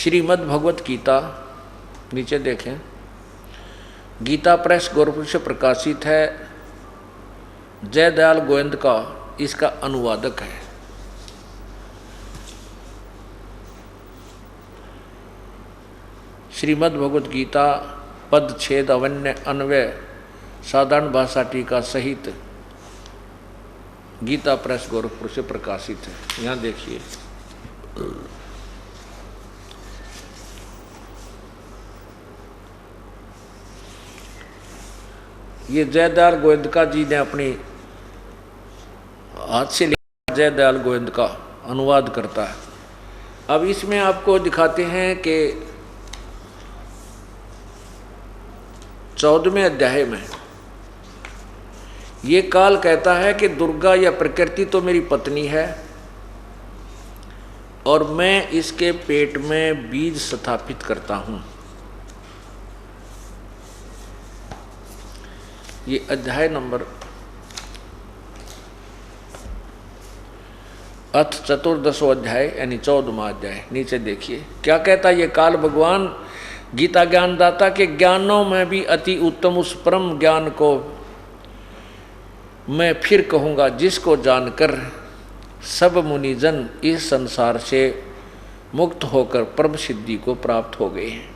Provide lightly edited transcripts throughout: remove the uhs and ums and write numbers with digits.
श्रीमद् भगवत गीता, नीचे देखें, गीता प्रेस गोरखपुर से प्रकाशित है, जयदयाल गोविंद का इसका अनुवादक है। श्रीमद् भगवत गीता पद छेद अवन्य अन्वय साधारण भाषा टीका सहित गीता प्रेस गोरखपुर से प्रकाशित है। यहाँ देखिए, ये जयदयाल गोविंद का जी ने अपनी हाथ से लिखा, जयदयाल गोविंद का अनुवाद करता है। अब इसमें आपको दिखाते हैं कि 14वें अध्याय में ये काल कहता है कि दुर्गा या प्रकृति तो मेरी पत्नी है और मैं इसके पेट में बीज स्थापित करता हूं। ये अध्याय नंबर अथ 14वां अध्याय यानी 14वां अध्याय। नीचे देखिए क्या कहता है ये काल भगवान गीता ज्ञानदाता के ज्ञानों में भी अति उत्तम उस परम ज्ञान को मैं फिर कहूँगा, जिसको जानकर सब मुनिजन इस संसार से मुक्त होकर परम सिद्धि को प्राप्त हो गए हैं।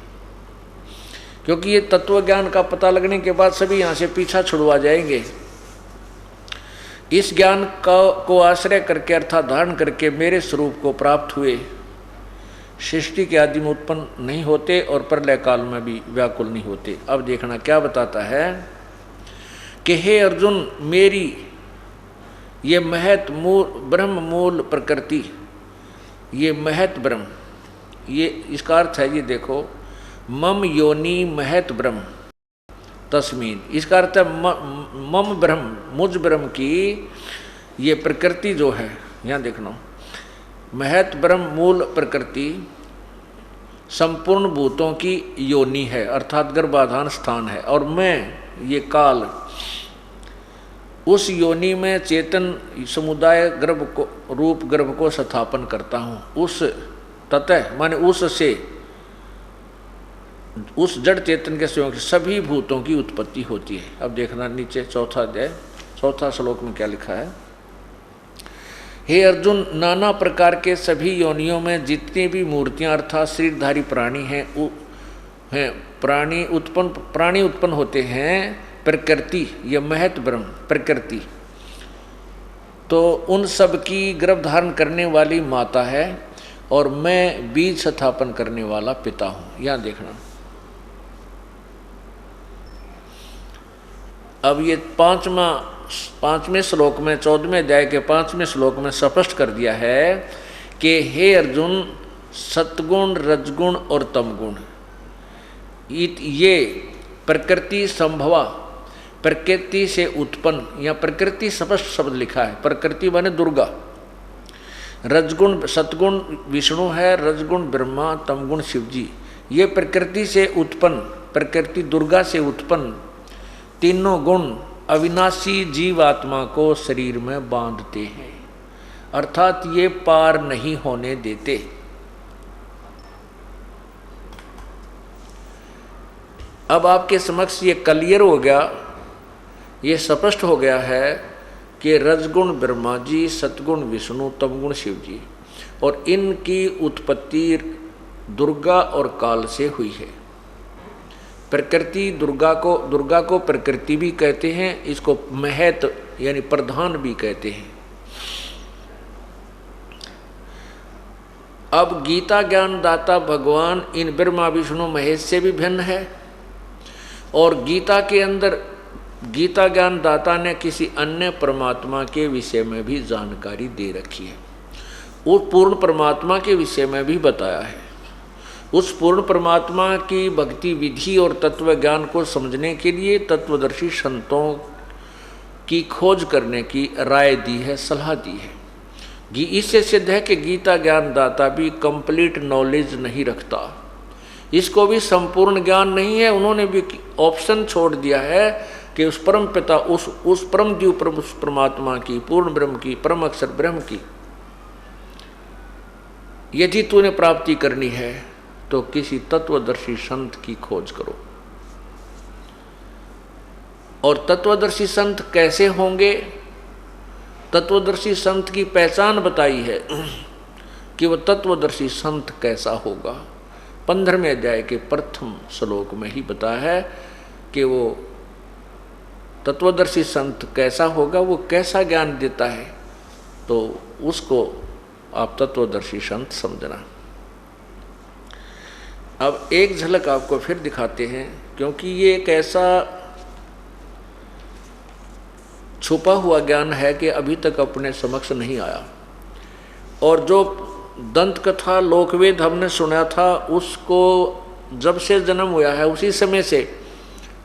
क्योंकि ये तत्व ज्ञान का पता लगने के बाद सभी यहाँ से पीछा छुड़वा जाएंगे। इस ज्ञान को आश्रय करके अर्थात धारण करके मेरे स्वरूप को प्राप्त हुए सृष्टि के आदि में उत्पन्न नहीं होते और प्रलय काल में भी व्याकुल नहीं होते। अब देखना क्या बताता है कि हे अर्जुन, मेरी ये महत मूल ब्रह्म मूल प्रकृति, ये महत ब्रह्म, ये इसका अर्थ है, ये देखो, मम योनि महत ब्रह्म तस्मीन, इसका अर्थ है मम ब्रह्म, मुझ ब्रह्म की ये प्रकृति जो है, यहाँ देखना, महत ब्रह्म मूल प्रकृति संपूर्ण भूतों की योनि है अर्थात गर्भाधान स्थान है। और मैं ये काल उस योनि में चेतन समुदाय गर्भ को रूप गर्भ को स्थापन करता हूँ। उस ततः माने उससे उस जड़ चेतन के सहयोग से सभी भूतों की उत्पत्ति होती है। अब देखना नीचे चौथा अध्याय 4 श्लोक में क्या लिखा है। हे अर्जुन, नाना प्रकार के सभी योनियों में जितनी भी मूर्तियां अर्थात शरीरधारी प्राणी हैं प्राणी उत्पन्न होते हैं, प्रकृति यह महत ब्रह्म प्रकृति तो उन सब की गर्भ धारण करने वाली माता है और मैं बीज स्थापन करने वाला पिता हूं। यहां देखना, अब ये 5वें श्लोक में 14वें अध्याय के 5वें श्लोक में स्पष्ट कर दिया है कि हे अर्जुन, सतगुण रजगुण और तमगुण ये प्रकृति संभवा, प्रकृति से उत्पन्न, या प्रकृति स्पष्ट शब्द लिखा है, प्रकृति माने दुर्गा, रजगुण सतगुण विष्णु है, रजगुण ब्रह्मा, तमगुण शिवजी, ये प्रकृति से उत्पन्न, प्रकृति दुर्गा से उत्पन्न तीनों गुण अविनाशी जीवात्मा को शरीर में बांधते हैं अर्थात ये पार नहीं होने देते। अब आपके समक्ष ये क्लियर हो गया, ये स्पष्ट हो गया है कि रजगुण ब्रह्मा जी, सतगुण विष्णु, तमगुण शिव जी, और इनकी उत्पत्ति दुर्गा और काल से हुई है। प्रकृति दुर्गा को प्रकृति भी कहते हैं, इसको महत यानी प्रधान भी कहते हैं। अब गीता ज्ञानदाता भगवान इन ब्रह्मा विष्णु महेश से भी भिन्न है और गीता के अंदर गीता ज्ञानदाता ने किसी अन्य परमात्मा के विषय में भी जानकारी दे रखी है। वो पूर्ण परमात्मा के विषय में भी बताया है। उस पूर्ण परमात्मा की भक्ति विधि और तत्व ज्ञान को समझने के लिए तत्वदर्शी संतों की खोज करने की राय दी है, सलाह दी है। इससे सिद्ध है कि गीता ज्ञानदाता भी कंप्लीट नॉलेज नहीं रखता, इसको भी संपूर्ण ज्ञान नहीं है। उन्होंने भी ऑप्शन छोड़ दिया है कि उस परम पिता उस परम जीव परमात्मा की, पूर्ण ब्रह्म की, परम अक्षर ब्रह्म की यदि तूने प्राप्ति करनी है तो किसी तत्वदर्शी संत की खोज करो। और तत्वदर्शी संत कैसे होंगे? तत्वदर्शी संत की पहचान बताई है कि वह तत्वदर्शी संत कैसा होगा। 15वें अध्याय के प्रथम श्लोक में ही बताया है कि वो तत्वदर्शी संत कैसा होगा, वो कैसा ज्ञान देता है, तो उसको आप तत्वदर्शी संत समझना। अब एक झलक आपको फिर दिखाते हैं, क्योंकि ये एक ऐसा छुपा हुआ ज्ञान है कि अभी तक अपने समक्ष नहीं आया। और जो दंत कथा लोकवेद हमने सुना था, उसको जब से जन्म हुआ है उसी समय से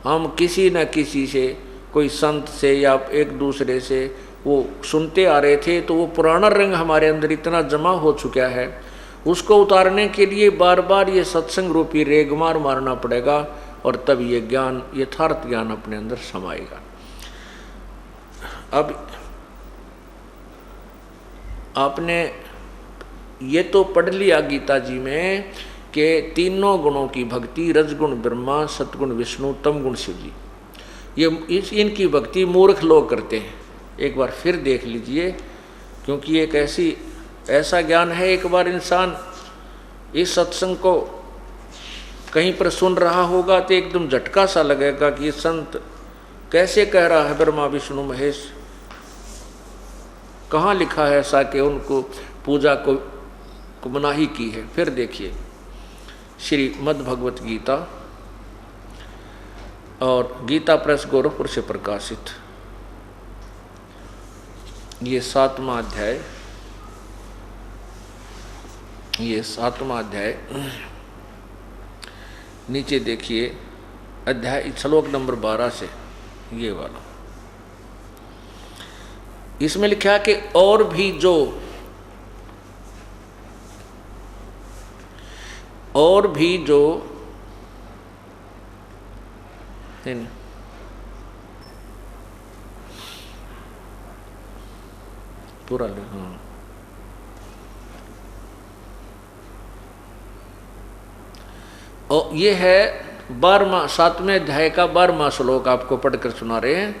हम किसी न किसी से, कोई संत से या एक दूसरे से वो सुनते आ रहे थे। तो वो पुराना रंग हमारे अंदर इतना जमा हो चुका है, उसको उतारने के लिए बार बार ये सत्संग रूपी रेगमार मारना पड़ेगा, और तब ये ज्ञान, यथार्थ ज्ञान अपने अंदर समाएगा। अब आपने ये तो पढ़ लिया गीता जी में कि तीनों गुणों की भक्ति, रजगुण ब्रह्मा, सतगुण विष्णु, तमगुण शिव जी, ये इनकी भक्ति मूर्ख लोग करते हैं। एक बार फिर देख लीजिए, क्योंकि एक ऐसा ज्ञान है, एक बार इंसान इस सत्संग को कहीं पर सुन रहा होगा तो एकदम झटका सा लगेगा कि ये संत कैसे कह रहा है ब्रह्मा विष्णु महेश। कहाँ लिखा है ऐसा कि उनको पूजा को मनाही की है? फिर देखिए श्रीमद् भगवत गीता और गीता प्रेस गोरखपुर से प्रकाशित ये 7वां अध्याय, ये 7वां अध्याय, नीचे देखिए अध्याय श्लोक नंबर 12 से ये वाला। इसमें लिखा कि और भी जो पूरा ले, हाँ, और ये है 7वें अध्याय का 12वां श्लोक आपको पढ़कर सुना रहे हैं।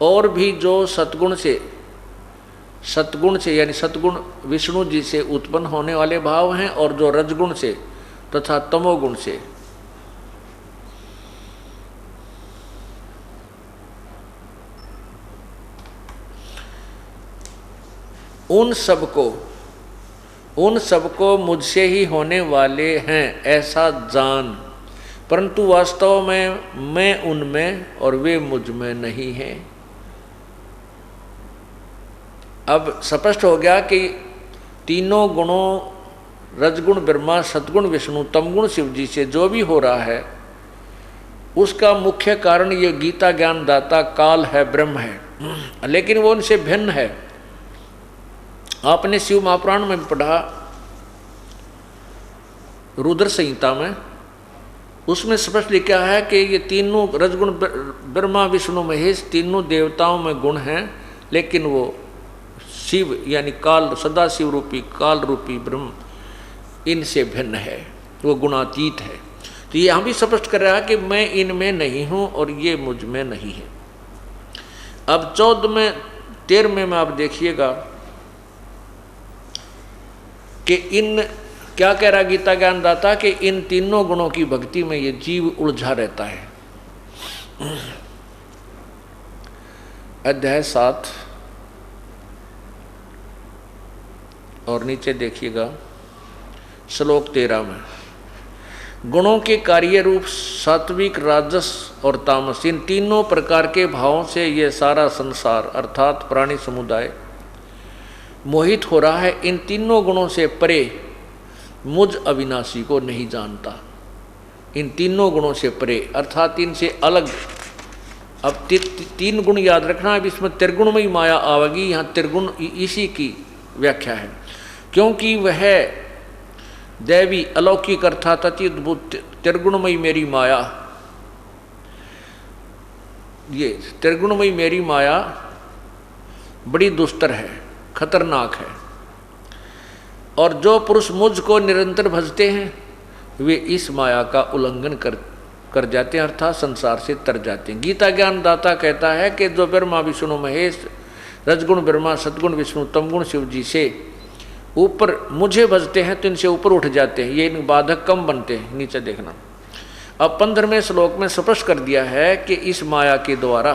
और भी जो सतगुण से यानी सतगुण विष्णु जी से उत्पन्न होने वाले भाव हैं, और जो रजगुण से तथा तमोगुण से, उन सबको मुझसे ही होने वाले हैं ऐसा जान, परंतु वास्तव में मैं उनमें और वे मुझ में नहीं हैं। अब स्पष्ट हो गया कि तीनों गुणों, रजगुण ब्रह्मा, सतगुण विष्णु, तमगुण शिव जी से जो भी हो रहा है, उसका मुख्य कारण ये गीता ज्ञान दाता काल है, ब्रह्म है, लेकिन वो उनसे भिन्न है। आपने शिव महापुराण में पढ़ा, रुद्र संहिता में, उसमें स्पष्ट लिखा है कि ये तीनों रजगुण ब्रह्मा विष्णु महेश तीनों देवताओं में गुण हैं, लेकिन वो शिव यानी काल, सदा शिव रूपी काल रूपी ब्रह्म इनसे भिन्न है, वो गुणातीत है। तो ये हम भी स्पष्ट कर रहा है कि मैं इनमें नहीं हूँ और ये मुझ में नहीं है। अब 13वें में आप देखिएगा कि इन क्या कह रहा गीता ज्ञानदाता कि इन तीनों गुणों की भक्ति में ये जीव उलझा रहता है। अध्याय 7 और नीचे देखिएगा श्लोक 13 में, गुणों के कार्य रूप सात्विक, राजस और तामस, इन तीनों प्रकार के भावों से ये सारा संसार अर्थात प्राणी समुदाय मोहित हो रहा है। इन तीनों गुणों से परे मुझ अविनाशी को नहीं जानता। इन तीनों गुणों से परे अर्थात इनसे अलग। अब 3 गुण याद रखना, अब इसमें त्रिगुणमयी माया आवेगी। यहाँ त्रिगुण इसी की व्याख्या है, क्योंकि वह दैवी अलौकिक अर्थात अति अद्भुत त्रिगुणमयी मेरी माया, ये त्रिगुणमयी मेरी माया बड़ी दुस्तर है, खतरनाक है। और जो पुरुष मुझको निरंतर भजते हैं वे इस माया का उल्लंघन कर जाते हैं, अर्थात संसार से तर जाते हैं। गीता ज्ञान दाता कहता है कि जो ब्रह्मा विष्णु महेश, रजगुण ब्रह्मा, सद्गुण विष्णु, तमगुण शिव जी से ऊपर मुझे भजते हैं तो इनसे ऊपर उठ जाते हैं, ये इन बाधक कम बनते हैं। नीचे देखना, अब 15वें श्लोक में स्पष्ट कर दिया है कि इस माया के द्वारा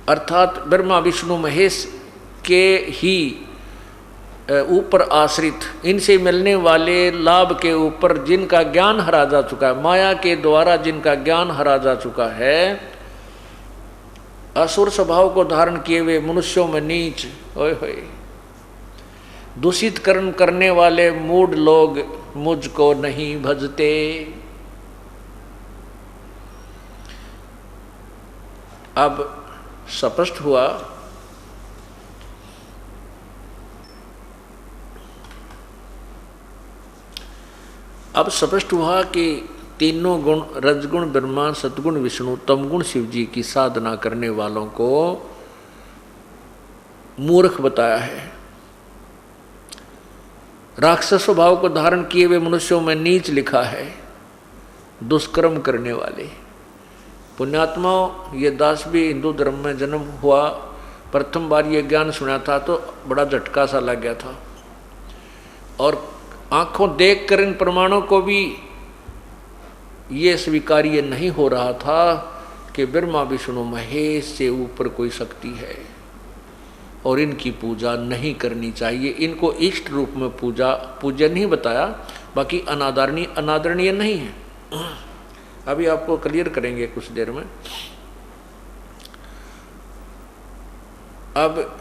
अर्थात ब्रह्मा विष्णु महेश के ही ऊपर आश्रित, इनसे मिलने वाले लाभ के ऊपर जिनका ज्ञान हरा जा चुका है, माया के द्वारा जिनका ज्ञान हरा जा चुका है, असुर स्वभाव को धारण किए हुए मनुष्यों में नीच, ओए होए, दूषित कर्म करने वाले मूढ़ लोग मुझको नहीं भजते। अब स्पष्ट हुआ कि तीनों गुण रजगुण ब्रह्मा, सद्गुण विष्णु, तमगुण शिव जी की साधना करने वालों को मूर्ख बताया है। राक्षस स्वभाव को धारण किए हुए मनुष्यों में नीच लिखा है, दुष्कर्म करने वाले। पुण्यात्माओं, ये दास भी हिंदू धर्म में जन्म हुआ, प्रथम बार ये ज्ञान सुना था तो बड़ा झटका सा लग गया था, और आंखों देखकर इन प्रमाणों को भी ये स्वीकार्य नहीं हो रहा था कि ब्रह्मा विष्णु महेश से ऊपर कोई शक्ति है और इनकी पूजा नहीं करनी चाहिए। इनको इष्ट रूप में पूजा नहीं बताया, बाकी अनादरणीय नहीं है। अभी आपको क्लियर करेंगे कुछ देर में। अब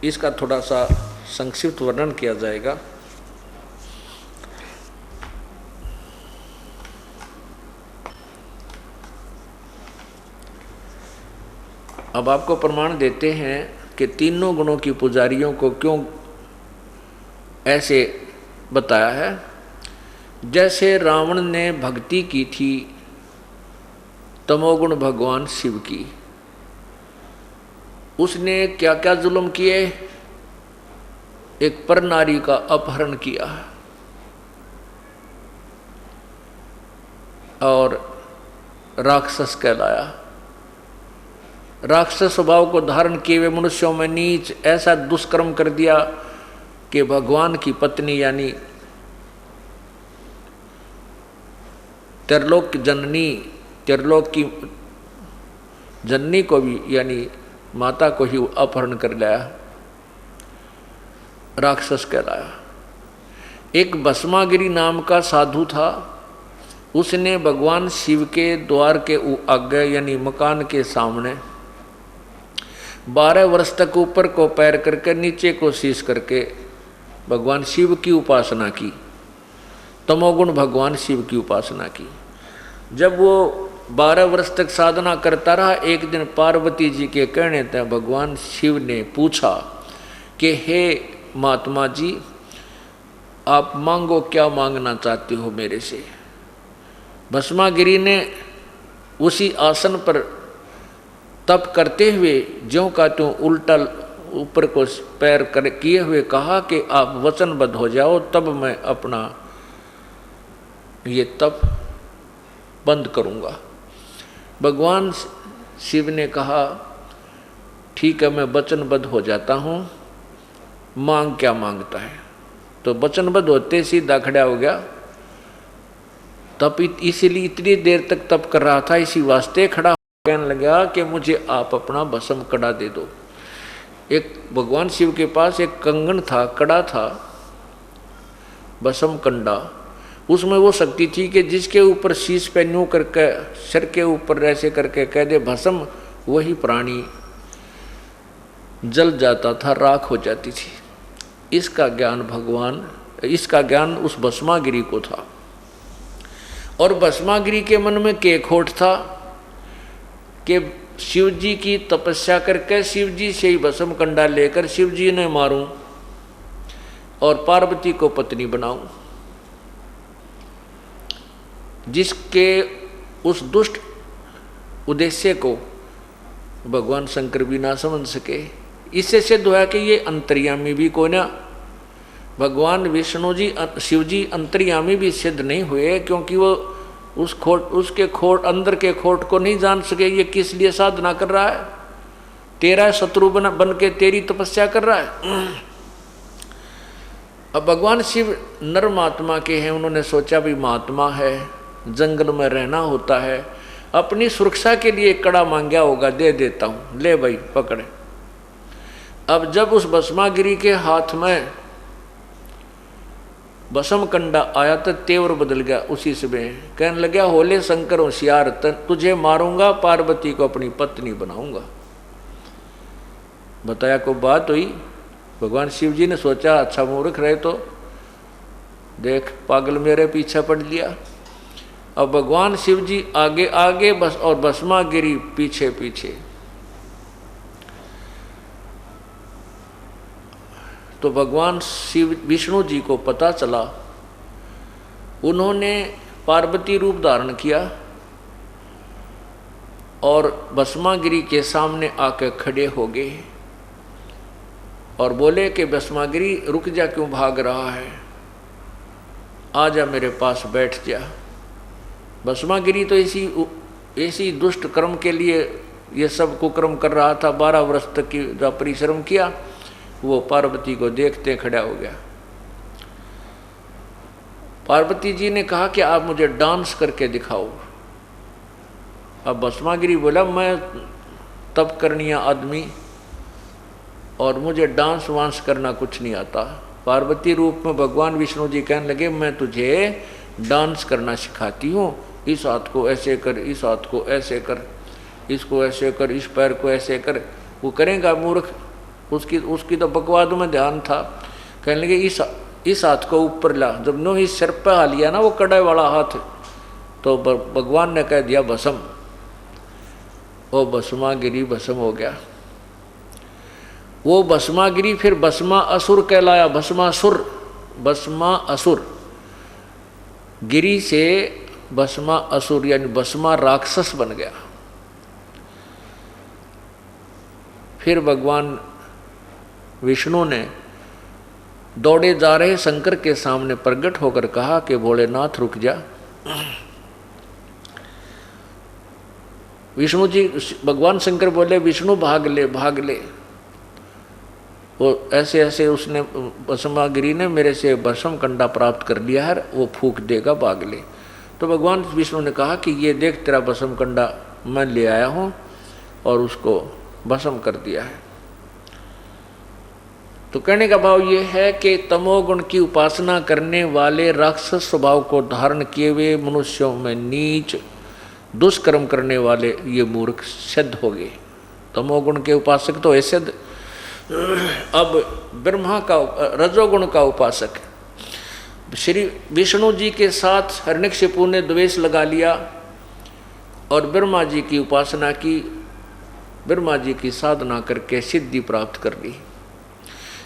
इसका थोड़ा सा संक्षिप्त वर्णन किया जाएगा। अब आपको प्रमाण देते हैं कि तीनों गुणों की पुजारियों को क्यों ऐसे बताया है। जैसे रावण ने भक्ति की थी तमोगुण भगवान शिव की, उसने क्या क्या जुल्म किए, एक पर नारी का अपहरण किया और राक्षस कहलाया। राक्षस स्वभाव को धारण किए हुए मनुष्यों में नीच ऐसा दुष्कर्म कर दिया कि भगवान की पत्नी यानी त्रिलोक की जननी को भी यानी माता को ही अपहरण कर लाया, राक्षस कहलाया। एक भस्मागिरी नाम का साधु था, उसने भगवान शिव के द्वार के आगे यानी मकान के सामने 12 वर्ष तक ऊपर को पैर करके नीचे को शीश करके भगवान शिव की उपासना की, तमोगुण भगवान शिव की उपासना की। जब वो 12 वर्ष तक साधना करता रहा, एक दिन पार्वती जी के कहने तक भगवान शिव ने पूछा कि हे महात्मा जी, आप मांगो, क्या मांगना चाहते हो मेरे से। भस्मागिरी ने उसी आसन पर तप करते हुए ज्यों का त्यों उल्टा ऊपर को पैर कर किए हुए कहा कि आप वचनबद्ध हो जाओ, तब मैं अपना ये तप बंद करूंगा। भगवान शिव ने कहा ठीक है, मैं वचनबद्ध हो जाता हूँ, मांग क्या मांगता है। तो वचनबद्ध होते सीधा खड़ा हो गया। तप इसीलिए इतनी देर तक तप कर रहा था, इसी वास्ते खड़ा कहने लगा कि मुझे आप अपना भस्म कड़ा दे दो। एक भगवान शिव के पास एक कंगन था, कड़ा था, भस्म कंडा। उसमें वो शक्ति थी कि जिसके ऊपर शीश पे न्यू करके सिर के ऊपर ऐसे करके कह दे भस्म, वही प्राणी जल जाता था, राख हो जाती थी। इसका ज्ञान उस भस्मागिरी को था। और भस्मागिरी के मन में के खोट था कि शिव जी की तपस्या करके शिव जी से ही भस्म कंडा लेकर शिव जी ने मारूं और पार्वती को पत्नी बनाऊं। जिसके उस दुष्ट उद्देश्य को भगवान शंकर भी ना समझ सके। इससे सिद्ध हुआ कि ये अंतर्यामी भी कोई ना, भगवान विष्णु जी शिव जी अंतर्यामी भी सिद्ध नहीं हुए, क्योंकि वो उसके खोट अंदर के खोट को नहीं जान सके ये किस लिए साधना कर रहा है। तेरा शत्रु बन के तेरी तपस्या कर रहा है। अब भगवान शिव नर महात्मा के हैं, उन्होंने सोचा भी महात्मा है, जंगल में रहना होता है, अपनी सुरक्षा के लिए कड़ा मांगा होगा, दे देता हूं, ले भाई पकड़े। अब जब उस भस्मागिरी के हाथ में भस्म कंडा आया तो तेवर बदल गया उसी समय। कहने लगा, होले शंकर होशियार, तुझे मारूंगा, पार्वती को अपनी पत्नी बनाऊंगा। बताया को बात हुई। भगवान शिव जी ने सोचा, अच्छा मूर्ख रहे तो देख, पागल मेरे पीछे पड़ लिया। अब भगवान शिव जी आगे आगे बस और भस्मागिरी पीछे पीछे। तो भगवान शिव विष्णु जी को पता चला, उन्होंने पार्वती रूप धारण किया और भस्मागिरी के सामने आकर खड़े हो गए और बोले कि भस्मागिरी रुक जा, क्यों भाग रहा है, आ जा मेरे पास बैठ जा। भस्मागिरी तो इसी दुष्ट कर्म के लिए ये सब कुकर्म कर रहा था, 12 वर्ष तक की जो परिश्रम किया, वो पार्वती को देखते खड़ा हो गया। पार्वती जी ने कहा कि आप मुझे डांस करके दिखाओ। अब भस्मागिरी बोला, मैं तप करनी आदमी और मुझे डांस वांस करना कुछ नहीं आता। पार्वती रूप में भगवान विष्णु जी कहने लगे, मैं तुझे डांस करना सिखाती हूँ, इस हाथ को ऐसे कर, इस हाथ को ऐसे कर, इसको ऐसे कर, इस पैर को ऐसे कर। वो करेगा मूर्ख, उसकी तो बकवाद में ध्यान था। कहने लगे, इस हाथ को ऊपर ला। जब नो इस सिर पे आ लिया ना वो कड़ाई वाला हाथ, तो भगवान ने कह दिया भस्म। वो भस्मागिरी भस्म हो गया। वो भस्मागिरी फिर भस्मा असुर कहलाया। भस्मा असुर गिरी से भस्मा असुर यानी भस्मा राक्षस बन गया। फिर भगवान विष्णु ने दौड़े जा रहे शंकर के सामने प्रकट होकर कहा कि भोलेनाथ रुक जा। विष्णु जी, भगवान शंकर बोले, विष्णु भाग ले भाग ले। वो ऐसे ऐसे उसने भस्मागिरी ने मेरे से भस्म कंडा प्राप्त कर लिया है, वो फूंक देगा, भाग ले। तो भगवान विष्णु ने कहा कि ये देख, तेरा भस्म कंडा मैं ले आया हूँ और उसको भस्म कर दिया है। तो कहने का भाव ये है कि तमोगुण की उपासना करने वाले राक्षस स्वभाव को धारण किए हुए मनुष्यों में नीच दुष्कर्म करने वाले ये मूर्ख सिद्ध हो गए। तमोगुण के उपासक तो ऐसे सिद्ध। अब ब्रह्मा का रजोगुण का उपासक श्री विष्णु जी के साथ हिरण्यकशिपु ने द्वेष लगा लिया और ब्रह्मा जी की उपासना की, ब्रह्मा जी की साधना करके सिद्धि प्राप्त कर ली।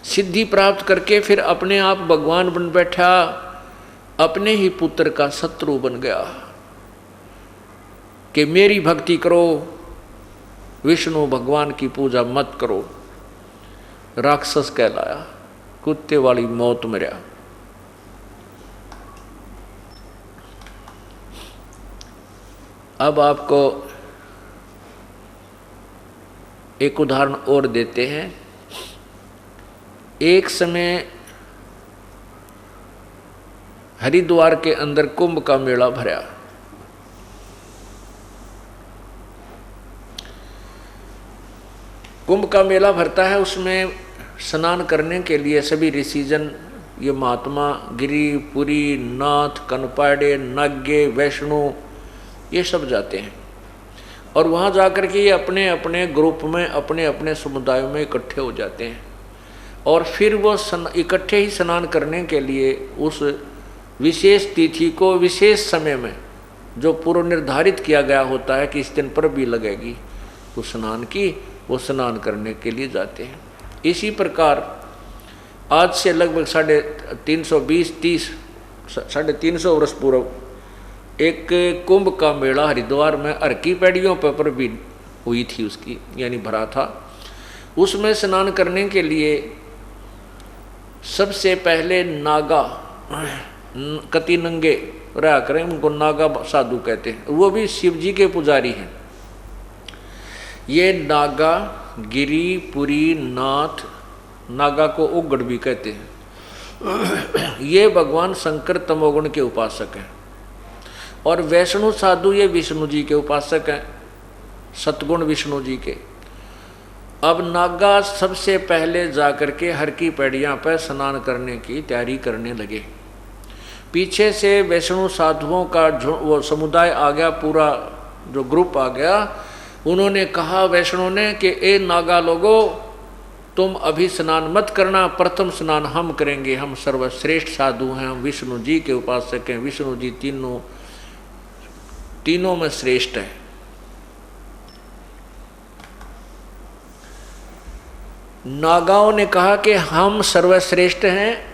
सिद्धि प्राप्त करके फिर अपने आप भगवान बन बैठा, अपने ही पुत्र का शत्रु बन गया कि मेरी भक्ति करो, विष्णु भगवान की पूजा मत करो। राक्षस कहलाया, कुत्ते वाली मौत मरा। अब आपको एक उदाहरण और देते हैं। एक समय हरिद्वार के अंदर कुंभ का मेला भरा। कुंभ का मेला भरता है, उसमें स्नान करने के लिए सभी ऋषिजन, ये महात्मा, गिरी, पुरी, नाथ, कनपाड़े, नाग्य, वैष्णु, ये सब जाते हैं और वहाँ जाकर के ये अपने अपने ग्रुप में, अपने अपने समुदायों में इकट्ठे हो जाते हैं और फिर वो इकट्ठे ही स्नान करने के लिए उस विशेष तिथि को विशेष समय में जो पूर्व निर्धारित किया गया होता है कि इस दिन पर भी लगेगी उस स्नान की, वो स्नान करने के लिए जाते हैं। इसी प्रकार आज से लगभग 350 वर्ष पूर्व एक कुंभ का मेला हरिद्वार में हर की पैड़ियों पर भी हुई थी, उसकी यानी भरा था। उसमें स्नान करने के लिए सबसे पहले नागा कति नंगे रहा करें, उनको नागा साधु कहते हैं, वो भी शिव जी के पुजारी हैं। ये नागा, गिरी, पुरी, नाथ, नागा को उग्गड़ भी कहते हैं, ये भगवान शंकर तमोगुण के उपासक हैं। और वैष्णु साधु ये विष्णु जी के उपासक हैं, सतगुण विष्णु जी के। अब नागा सबसे पहले जाकर के हर की पैड़ियाँ पर स्नान करने की तैयारी करने लगे। पीछे से वैष्णु साधुओं का वो समुदाय आ गया, पूरा जो ग्रुप आ गया। उन्होंने कहा वैष्णु ने कि ए नागा लोगो, तुम अभी स्नान मत करना, प्रथम स्नान हम करेंगे, हम सर्वश्रेष्ठ साधु हैं, हम विष्णु जी के उपासक हैं, विष्णु जी तीनों में श्रेष्ठ है। नागाओं ने कहा कि हम सर्वश्रेष्ठ हैं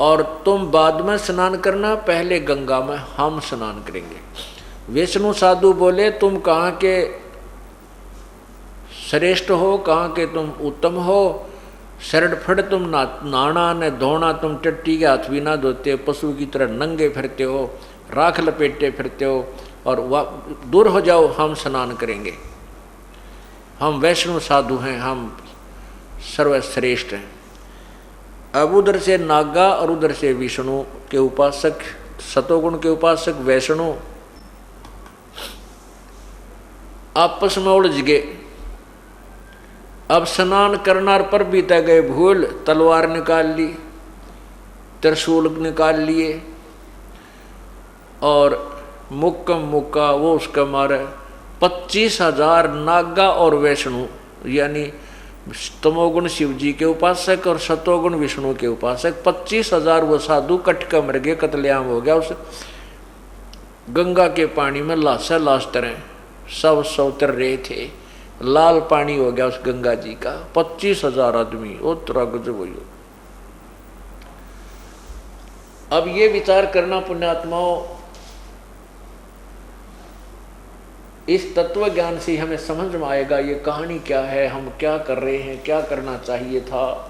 और तुम बाद में स्नान करना, पहले गंगा में हम स्नान करेंगे। विष्णु साधु बोले तुम कहाँ के श्रेष्ठ हो, कहाँ के तुम उत्तम हो, शरण फड़ तुम नाना न धोना, तुम टट्टी के हाथ भी ना धोते, पशु की तरह नंगे फिरते हो, राख लपेटे फिरते हो, और दूर हो जाओ, हम स्नान करेंगे, हम वैष्णव साधु हैं, हम सर्वश्रेष्ठ हैं। अब उधर से नागा और उधर से विष्णु के उपासक, सतोगुण के उपासक वैष्णु आपस में उलझ गए। अब स्नान करना पर बीता गए भूल, तलवार निकाल ली, त्रिशूल निकाल लिए और मुक्का वो उसका मारे 25,000 नागा और वैष्णु, यानी तमोगुण शिव जी के उपासक और सतोगुण विष्णु के उपासक, 25,000 वो साधु कटका मर गए, कत्लेआम हो गया। उस गंगा के पानी में लाशा लाश तरह सब सौतर रहे थे, लाल पानी हो गया उस गंगा जी का। 25,000 आदमी, वो तरह गजब हुई। अब ये विचार करना पुण्यात्माओं, इस तत्व ज्ञान से हमें समझ में आएगा ये कहानी क्या है, हम क्या कर रहे हैं, क्या करना चाहिए था।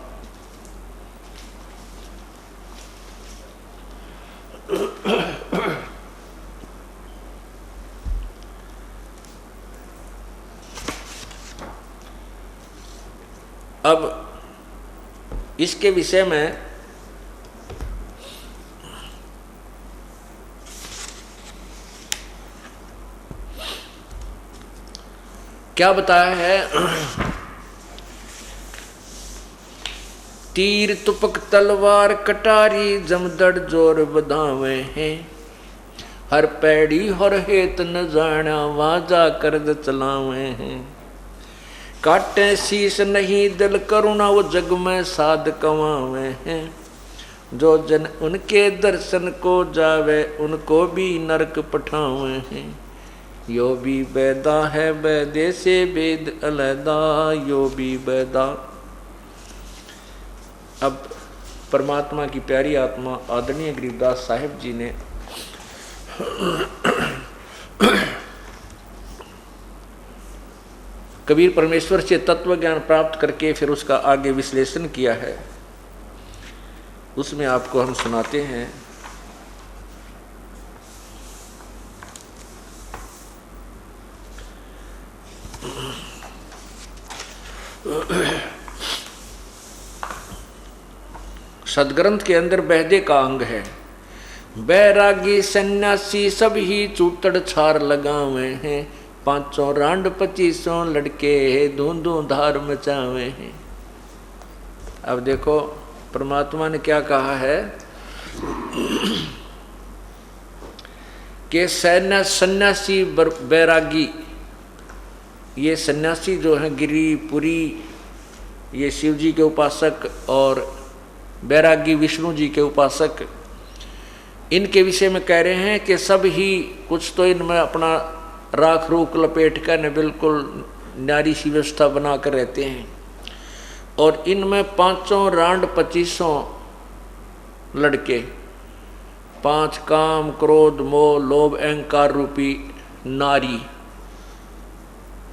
अब इसके विषय में क्या बताया है? तीर तुपक तलवार कटारी जमदड़ जोर बधावे हैं, हर पैड़ी हर हेत न जाना वाजा करद चलावे हैं। काटे शीश नहीं दिल करुणा वो जग में साध कमावे हैं, जो जन उनके दर्शन को जावे उनको भी नरक पठावे हैं। यो भी बैदा है बैदे से वेद अलैदा, यो भी बैदा। अब परमात्मा की प्यारी आत्मा आदरणीय गरीबदास साहिब जी ने कबीर परमेश्वर से तत्व ज्ञान प्राप्त करके फिर उसका आगे विश्लेषण किया है, उसमें आपको हम सुनाते हैं। सदग्रंथ के अंदर बहदे का अंग है। बैरागी सन्यासी सब ही चूतड़ छार लगावे हैं, 500 रांड 2500 लड़के धूंधू धार मचावे हैं। अब देखो परमात्मा ने क्या कहा है कि सन्यासी बैरागी, ये सन्यासी जो हैं गिरी पुरी, ये शिव जी के उपासक, और बैरागी विष्णु जी के उपासक, इनके विषय में कह रहे हैं कि सब ही कुछ तो इनमें अपना राख रूख लपेट कर न बिल्कुल नारी सी व्यवस्था बना कर रहते हैं, और इनमें 500 रांड 2500 लड़के, 5 काम क्रोध मोह लोभ अहंकार रूपी नारी।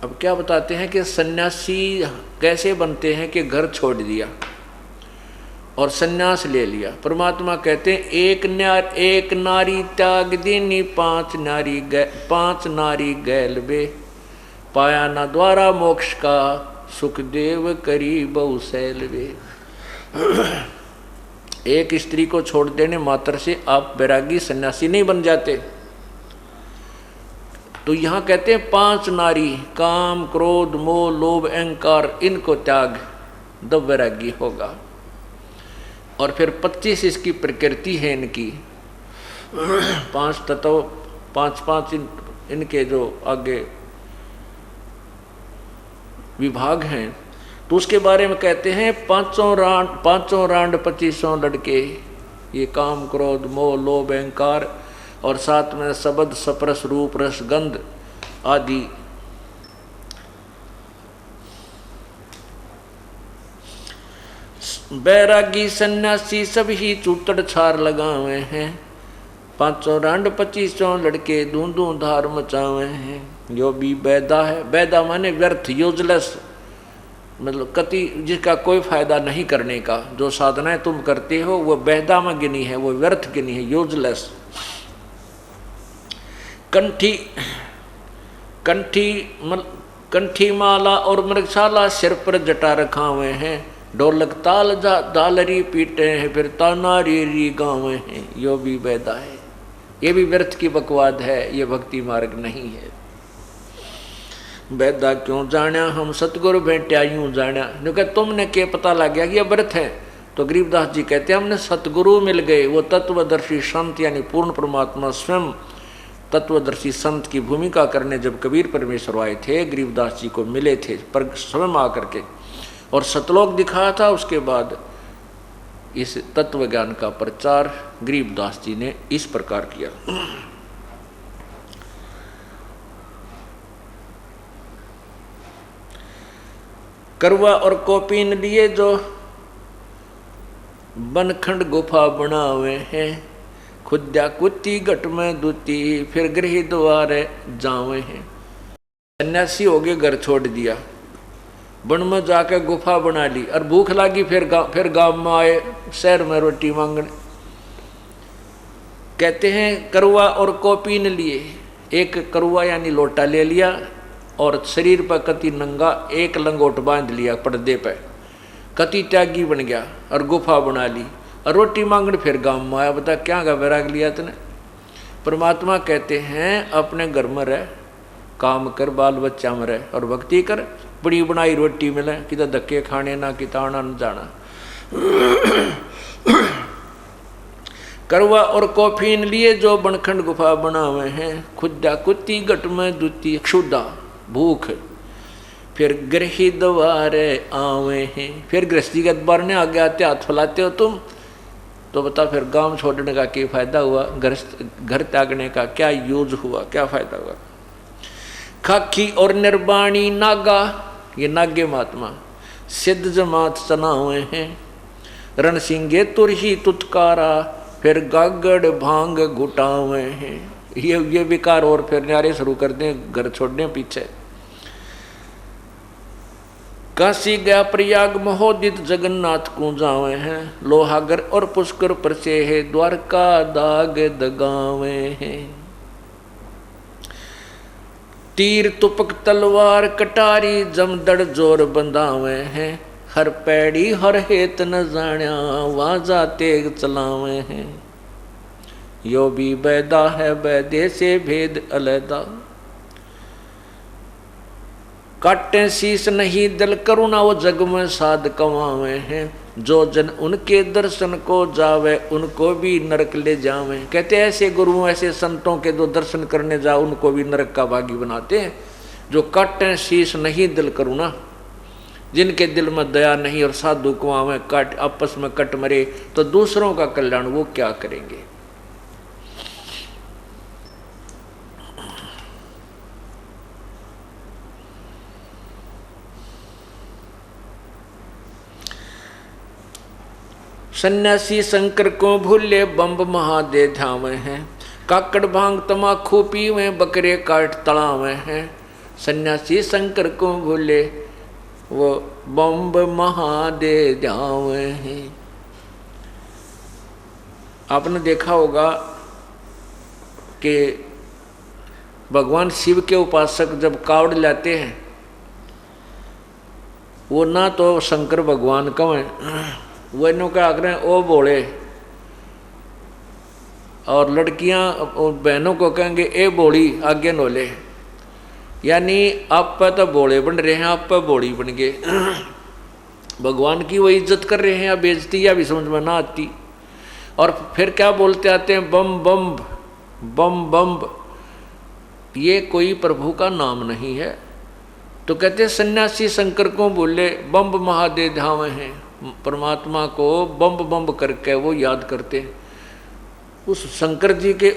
अब क्या बताते हैं कि सन्यासी कैसे बनते हैं कि घर छोड़ दिया और सन्यास ले लिया। परमात्मा कहते हैं एक नारी त्याग दीनी पांच नारी गैल बे, पाया ना द्वारा मोक्ष का सुखदेव करी बहु सैल बे। एक स्त्री को छोड़ देने मात्र से आप वैरागी सन्यासी नहीं बन जाते। तो यहां कहते हैं 5 नारी, काम क्रोध मोह लोभ अहंकार, इनको त्याग दब वैरागी होगा। और फिर 25 इसकी प्रकृति है इनकी, 5 तत्व, 5 इनके जो आगे विभाग हैं। तो उसके बारे में कहते हैं पांचों रांड 25 लड़के, ये काम क्रोध मोह लोभ अहंकार, और साथ में शब्द स्पर्श रूप रस गंध आदि बैरागी सन्यासी सब ही चूतड़ छार लगावे हैं। 5 रांड 25 लड़के दूंदू धार मचावे हैं। यो भी बैदा है, बैदा माने व्यर्थ, यूजलेस, मतलब कति जिसका कोई फायदा नहीं करने का। जो साधनाएं तुम करते हो वो बैदा में गिनी है, वो व्यर्थ गिनी है, यूजलेस। कंठी माला और मृगशाला सिर पर जटा रखा हुए हैं। ढोलक ताल दालरी पीटे हैं, फिर तानारी री गावे हैं। यो भी बैदा है, ये भी व्यर्थ की बकवाद है, ये भक्ति मार्ग नहीं है। बैदा क्यों जाना हम सतगुरु भेंट्या यूं जाना, क्योंकि तुमने के पता लग गया कि यह व्यर्थ है। तो गरीबदास जी कहते हैं हमने सतगुरु मिल गए, वो तत्वदर्शी संत यानी पूर्ण परमात्मा स्वयं तत्वदर्शी संत की भूमिका करने जब कबीर परमेश्वर आए थे, गरीबदास जी को मिले थे पर स्वयं आकर के, और सतलोक दिखाया था। उसके बाद इस तत्व ज्ञान का प्रचार गरीबदास जी ने इस प्रकार किया। करवा और कोपीन लिए जो बनखंड गुफा बनावे हैं, खुद्या कुत्ती घट में दूती, फिर गृह द्वारे जावे हैं। सन्यासी हो गए, घर छोड़ दिया, वन में जाकर गुफा बना ली, और भूख लगी फिर गांव में आए शहर में रोटी मांगने। कहते हैं करवा और कोपीन लिए, एक करवा यानी लोटा ले लिया और शरीर पर कति नंगा एक लंगोट बांध लिया पर्दे पे, कति त्यागी बन गया और गुफा बना ली, और रोटी मांगने फिर गांव में आया। बता क्या का वैराग लिया तूने। परमात्मा कहते हैं अपने घर में रह, काम कर, बाल बच्चा में रह और भक्ति कर, बड़ी बनाई रोटी मिले, किधर धक्के खाने ना किता आना न जाना। करवा और कोफीन लिए जो बनखंड गुफा बनावे हैं, खुदा कुत्ती घट में दूती, क्षुदा भूख, फिर गृही द्वारे आवे हैं। फिर गृहस्थी के द्वार ने आगे आते हाथ फैलाते हो तुम, तो बता फिर गांव छोड़ने का क्या फायदा हुआ, घर त्यागने का क्या यूज हुआ, क्या फायदा हुआ। खाकी और निर्वाणी नागा, ये नागे महात्मा सिद्ध जमात चना हुए हैं। रणसिंगे तुरही तुतकारा, फिर गागड़ भांग घुटावे हैं। ये विकार और फिर न्यारे शुरू कर दें घर छोड़ने पीछे। काशी गया प्रयाग महोदित जगन्नाथ को जावे हैं। लोहागर और पुष्कर परसे है, द्वारका दाग दगावे हैं। तीर तुपक तलवार कटारी जमदड़ जोर बंधावे हैं। हर पैड़ी हर हेत न जाण्या, वाजा तेग चलावे हैं। यो भी बैदा है बैदे से भेद अलैदा। काटे शीस नहीं दिल करुणा, वो जग में साध कमावे हैं। जो जन उनके दर्शन को जावे, उनको भी नरक ले जावे। कहते ऐसे गुरुओं ऐसे संतों के जो दर्शन करने जाओ उनको भी नरक का भागी बनाते हैं। जो काटे शीस नहीं दिल करुणा, जिनके दिल में दया नहीं और साधु कुआं काट आपस में कट मरे, तो दूसरों का कल्याण वो क्या करेंगे। सन्यासी शंकर को भूले, बम्ब महादे ध्यावे हैं। काकड़ भांग तमाखू पीवे, बकरे काट तड़ावे हैं। सन्यासी शंकर को भूले, वो बम्ब महादे ध्यावे हैं। आपने देखा होगा कि भगवान शिव के उपासक जब कावड़ लाते हैं, वो ना तो शंकर भगवान कहें, वो इन्हों का आग्रह ओ बोले, और लड़कियां बहनों को कहेंगे ए बोली आगे नोले, यानी आप पर तो बोले बन रहे हैं, आप पर बोली बन गए। भगवान की वो इज्जत कर रहे हैं या बेइज्जती, या भी समझ में ना आती। और फिर क्या बोलते आते हैं, बम बम बम बम, ये कोई प्रभु का नाम नहीं है। तो कहते हैं सन्यासी शंकर को बोले बम्ब महादेव धाम हैं, परमात्मा को बम्ब बम्ब करके वो याद करते हैं। उस शंकर जी के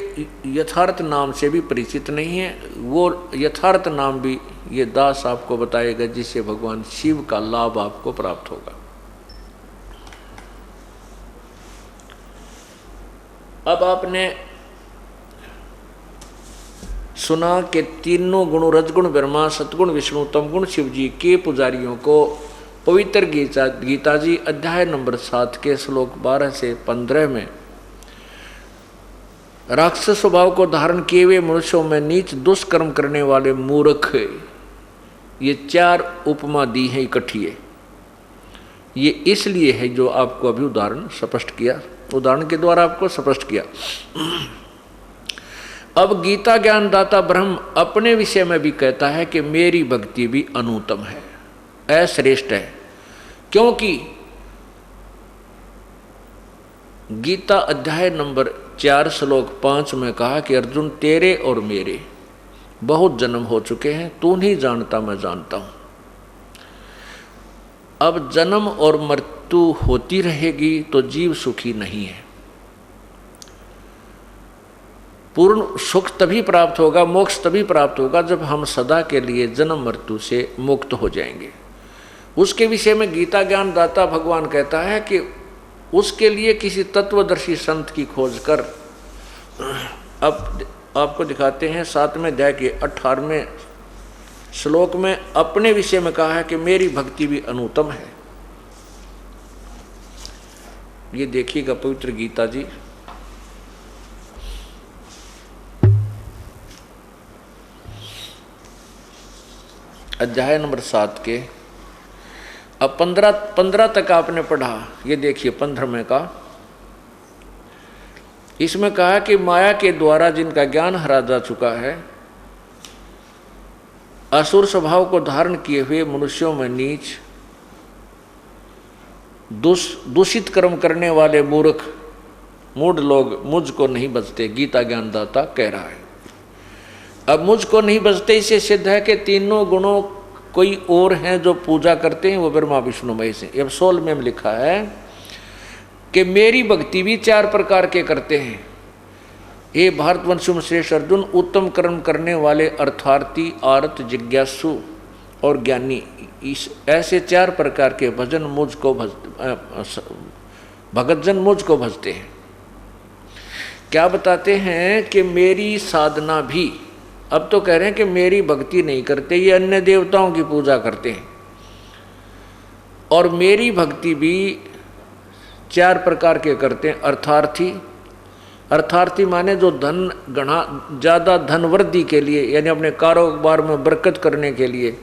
यथार्थ नाम से भी परिचित नहीं है। वो यथार्थ नाम भी ये दास आपको बताएगा, जिससे भगवान शिव का लाभ आपको प्राप्त होगा। अब आपने सुना कि तीनों गुण रजगुण ब्रह्मा, सतगुण विष्णु, तमगुण शिव जी के पुजारियों को पवित्र गीता जी अध्याय नंबर 7 के श्लोक 12 से 15 में राक्षस स्वभाव को धारण किए हुए मनुष्यों में नीच दुष्कर्म करने वाले मूर्ख, ये 4 उपमा दी है इकट्ठी है। ये इसलिए है जो आपको अभी उदाहरण स्पष्ट किया, उदाहरण के द्वारा आपको स्पष्ट किया। अब गीता ज्ञानदाता ब्रह्म अपने विषय में भी कहता है कि मेरी भक्ति भी अनुत्तम है, अश्रेष्ठ है, क्योंकि गीता अध्याय नंबर 4 श्लोक 5 में कहा कि अर्जुन तेरे और मेरे बहुत जन्म हो चुके हैं, तू नहीं जानता मैं जानता हूं। अब जन्म और मृत्यु होती रहेगी तो जीव सुखी नहीं है। पूर्ण सुख तभी प्राप्त होगा, मोक्ष तभी प्राप्त होगा जब हम सदा के लिए जन्म मृत्यु से मुक्त हो जाएंगे। उसके विषय में गीता ज्ञानदाता भगवान कहता है कि उसके लिए किसी तत्वदर्शी संत की खोज कर। अब आपको दिखाते हैं 7वें अध्याय के 18वें श्लोक में अपने विषय में कहा है कि मेरी भक्ति भी अनुत्तम है। ये देखिएगा पवित्र गीता जी अध्याय नंबर 7 के अब 15 तक आपने पढ़ा। ये देखिए 15वें का, इसमें कहा कि माया के द्वारा जिनका ज्ञान हरा जा चुका है, असुर स्वभाव को धारण किए हुए मनुष्यों में नीच दूषित कर्म करने वाले मूर्ख मूढ़ लोग मुझको नहीं बचते, गीता ज्ञानदाता कह रहा है। अब मुझको नहीं बचते, इससे सिद्ध है कि तीनों गुणों कोई और हैं जो पूजा करते हैं, वो ब्रह्मा विष्णु महेश हैं। अब 16 में लिखा है कि मेरी भक्ति भी 4 प्रकार के करते हैं। हे भारतवंशु श्रेष्ठ अर्जुन, उत्तम कर्म करने वाले अर्थार्थी, आरत, जिज्ञासु और ज्ञानी, इस ऐसे 4 प्रकार के भजन मुझको भगतजन मुझको भजते हैं। क्या बताते हैं कि मेरी साधना भी, अब तो कह रहे हैं कि मेरी भक्ति नहीं करते, ये अन्य देवताओं की पूजा करते हैं। और मेरी भक्ति भी 4 प्रकार के करते हैं। अर्थार्थी, अर्थार्थी माने जो धन गणा ज़्यादा धन वृद्धि के लिए, यानी अपने कारोबार में बरकत करने के लिए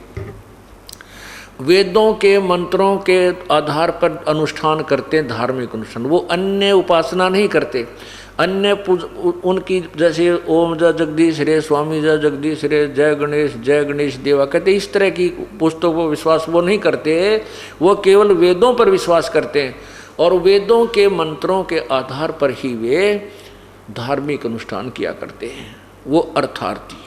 वेदों के मंत्रों के आधार पर अनुष्ठान करते हैं, धार्मिक अनुष्ठान। वो अन्य उपासना नहीं करते, अन्य उनकी जैसे ओम जय जगदीश रे, स्वामी जय जगदीश रे, जय गणेश देवा, कहते इस तरह की पुस्तकों पर विश्वास वो नहीं करते। वो केवल वेदों पर विश्वास करते हैं और वेदों के मंत्रों के आधार पर ही वे धार्मिक अनुष्ठान किया करते हैं, वो अर्थार्थी।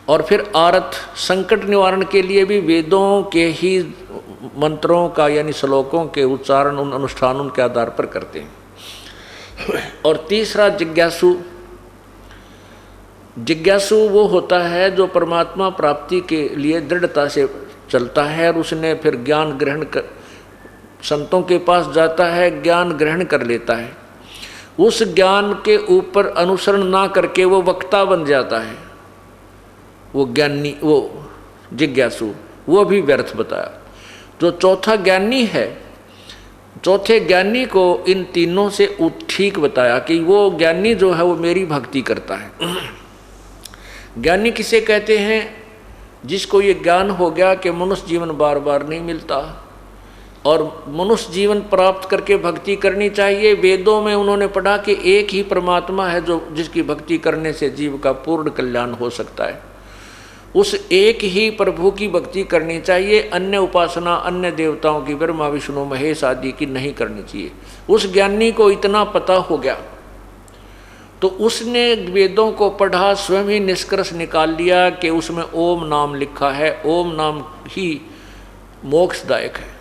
और फिर आरत, संकट निवारण के लिए भी वेदों के ही मंत्रों का यानी श्लोकों के उच्चारण उन अनुष्ठानों के आधार पर करते हैं। और तीसरा जिज्ञासु, जिज्ञासु वो होता है जो परमात्मा प्राप्ति के लिए दृढ़ता से चलता है और उसने फिर ज्ञान ग्रहण कर, संतों के पास जाता है, ज्ञान ग्रहण कर लेता है। उस ज्ञान के ऊपर अनुसरण ना करके वो वक्ता बन जाता है, वो ज्ञानी, वो जिज्ञासु, वो भी व्यर्थ बताया। जो चौथा ज्ञानी है, चौथे ज्ञानी को इन तीनों से ठीक बताया कि वो ज्ञानी जो है वो मेरी भक्ति करता है। ज्ञानी किसे कहते हैं? जिसको ये ज्ञान हो गया कि मनुष्य जीवन बार बार नहीं मिलता और मनुष्य जीवन प्राप्त करके भक्ति करनी चाहिए। वेदों में उन्होंने पढ़ा कि एक ही परमात्मा है जो जिसकी भक्ति करने से जीव का पूर्ण कल्याण हो सकता है। उस एक ही प्रभु की भक्ति करनी चाहिए, अन्य उपासना अन्य देवताओं की, ब्रह्मा विष्णु महेश आदि की नहीं करनी चाहिए। उस ज्ञानी को इतना पता हो गया तो उसने वेदों को पढ़ा, स्वयं ही निष्कर्ष निकाल लिया कि उसमें ओम नाम लिखा है, ओम नाम ही मोक्षदायक है,